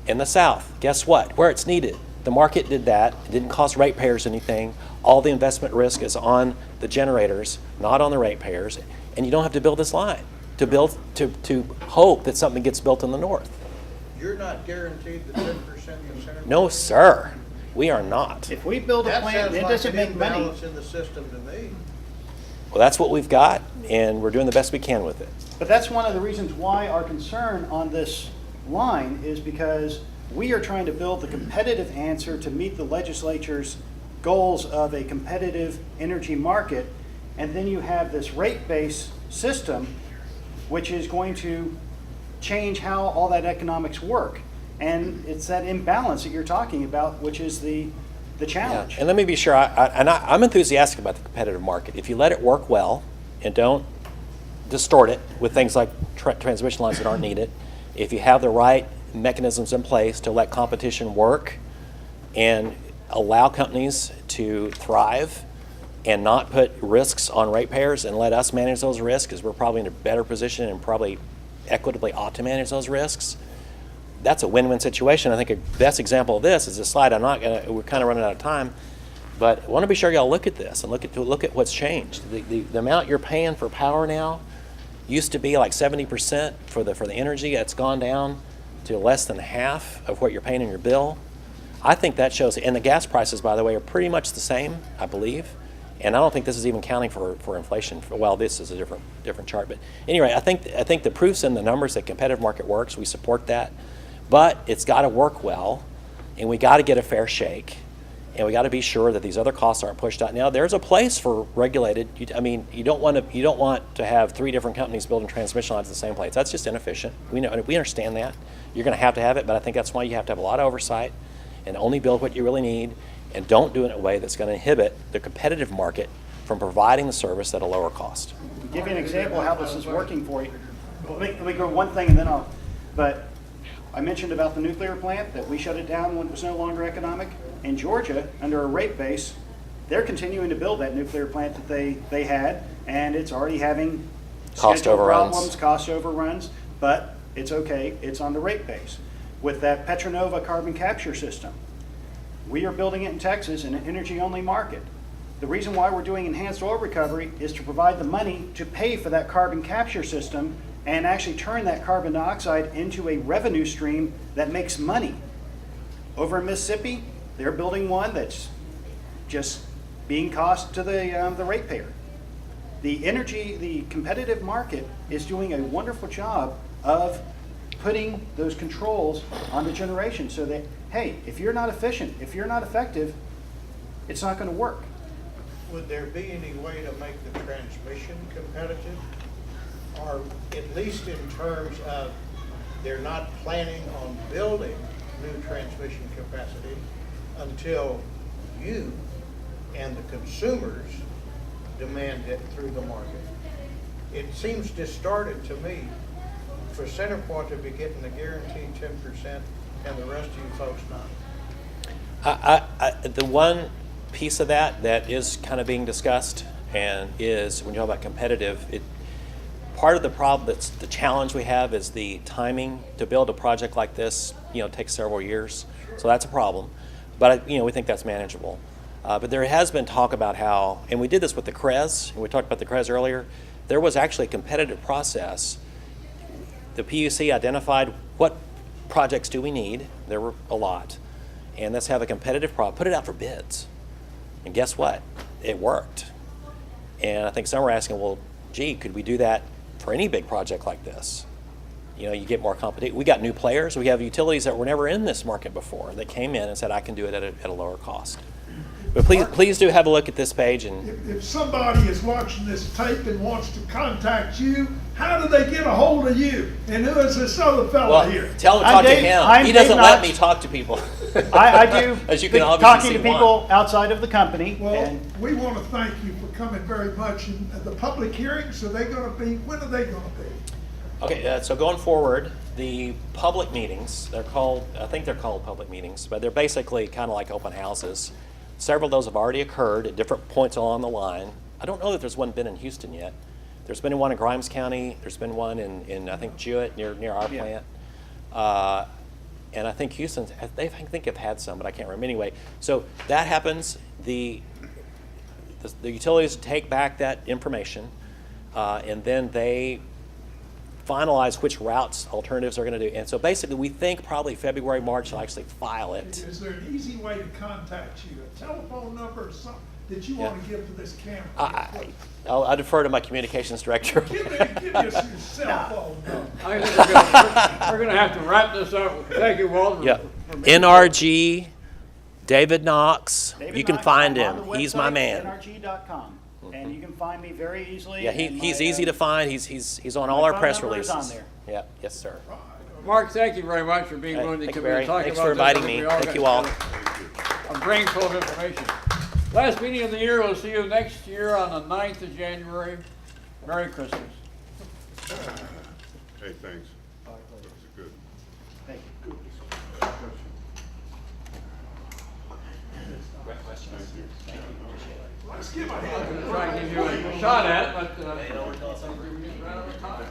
In the South. Guess what? Where it's needed. The market did that. It didn't cost ratepayers anything. All the investment risk is on the generators, not on the ratepayers. And you don't have to build this line to hope that something gets built in the North. You're not guaranteed the 10% incentive? No, sir. We are not. If we build a That plant, sounds it like doesn't an make money. imbalance in the system to me. Well, that's what we've got, and we're doing the best we can with it. But that's one of the reasons why our concern on this line is because we are trying to build the competitive answer to meet the legislature's goals of a competitive energy market. And then you have this rate-based system, which is going to change how all that economics work. And it's that imbalance that you're talking about, which is the challenge. And let me be sure, I'm enthusiastic about the competitive market. If you let it work well and don't distort it with things like transmission lines that aren't needed, if you have the right mechanisms in place to let competition work and allow companies to thrive and not put risks on ratepayers and let us manage those risks, because we're probably in a better position and probably equitably ought to manage those risks, that's a win-win situation. I think a best example of this is this slide. We're kind of running out of time, but I want to be sure y'all look at this and look at what's changed. The amount you're paying for power now used to be like 70% for the energy. It's gone down to less than half of what you're paying in your bill. I think that shows, and the gas prices, by the way, are pretty much the same, I believe. And I don't think this is even counting for inflation. Well, this is a different chart. But anyway, I think the proof's in the numbers that competitive market works. We support that. But it's got to work well, and we got to get a fair shake, and we got to be sure that these other costs aren't pushed out. Now, there's a place for regulated. You don't want to have 3 different companies building transmission lines in the same place. That's just inefficient. We understand that. You're going to have it, but I think that's why you have to have a lot of oversight. and only build what you really need, and don't do it in a way that's going to inhibit the competitive market from providing the service at a lower cost. To give you an example of how this is working for you, let me go one thing and then but I mentioned about the nuclear plant, that we shut it down when it was no longer economic. In Georgia, under a rate base, they're continuing to build that nuclear plant that they had, and it's already having Cost schedule overruns. problems, cost overruns, but it's okay, it's on the rate base. With that Petronova carbon capture system, we are building it in Texas in an energy-only market. The reason why we're doing enhanced oil recovery is to provide the money to pay for that carbon capture system and actually turn that carbon dioxide into a revenue stream that makes money. Over in Mississippi, they're building one that's just being cost to the ratepayer. The competitive market is doing a wonderful job of putting those controls on the generation so that, hey, if you're not efficient, if you're not effective, it's not going to work. Would there be any way to make the transmission competitive? Or at least in terms of they're not planning on building new transmission capacity until you and the consumers demand it through the market. It seems distorted to me for CenterPoint to be getting the guaranteed 10% and the rest of you folks not. The one piece of that is kind of being discussed, and is when you talk about competitive, part of the problem, that's the challenge we have, is the timing to build a project like this. Takes several years, so that's a problem. But we think that's manageable. But there has been talk about how, and we did this with the CREZ, and we talked about the CREZ earlier. There was actually a competitive process. The PUC identified what projects do we need. There were a lot, and let's have a competitive process. Put it out for bids, and guess what? It worked. And I think some were asking, well, gee, could we do that for any big project like this? You get more competition. We got new players. We have utilities that were never in this market before that came in and said, I can do it at a lower cost. But please do have a look at this page. And If somebody is watching this tape and wants to contact you, how do they get a hold of you? And who is this other fellow here? tell them to I'm talk to Dave- him. I'm He doesn't Dave let Knox. me talk to people. I do As you can the obviously talking see to people why. outside of the company. Well, And we want to thank you for coming very much. And the public hearings, when are they going to be? Okay, so going forward, the public meetings, I think they're called public meetings, but they're basically kind of like open houses. Several of those have already occurred at different points along the line. I don't know that there's one been in Houston yet. There's been one in Grimes County. There's been one in I think, Jewett, near our plant. And I think Houston's, I think have had some, but I can't remember. Anyway, so that happens. The utilities take back that information, and then they finalize which routes alternatives are going to do. And so basically, we think probably February, March, they'll actually file it. Is there an easy way to contact you? A telephone number or something that you want to give to this camera? I'll defer to my communications director. Give us your cell phone number. I think we're going to have to wrap this up. Thank you, Walter. Yeah. NRG, David Knox. David You can Knox, find I'm him. on the He's my website, man. NRG.com. And you can find me very easily. Yeah, and he's my, easy to find. He's on all my our phone press number is releases. on there. Yeah, yes, sir. Mark, thank you very much for being willing to Thank you, come in Barry. and talk Thanks about for this. I inviting think me. we Thank got you all. A brain full of information. Last meeting of the year. We'll see you next year on the 9th of January. Merry Christmas. Hey, thanks. That was good. Thank you. Let's give a hand. Try and give you a shot at, but we're getting right out of time.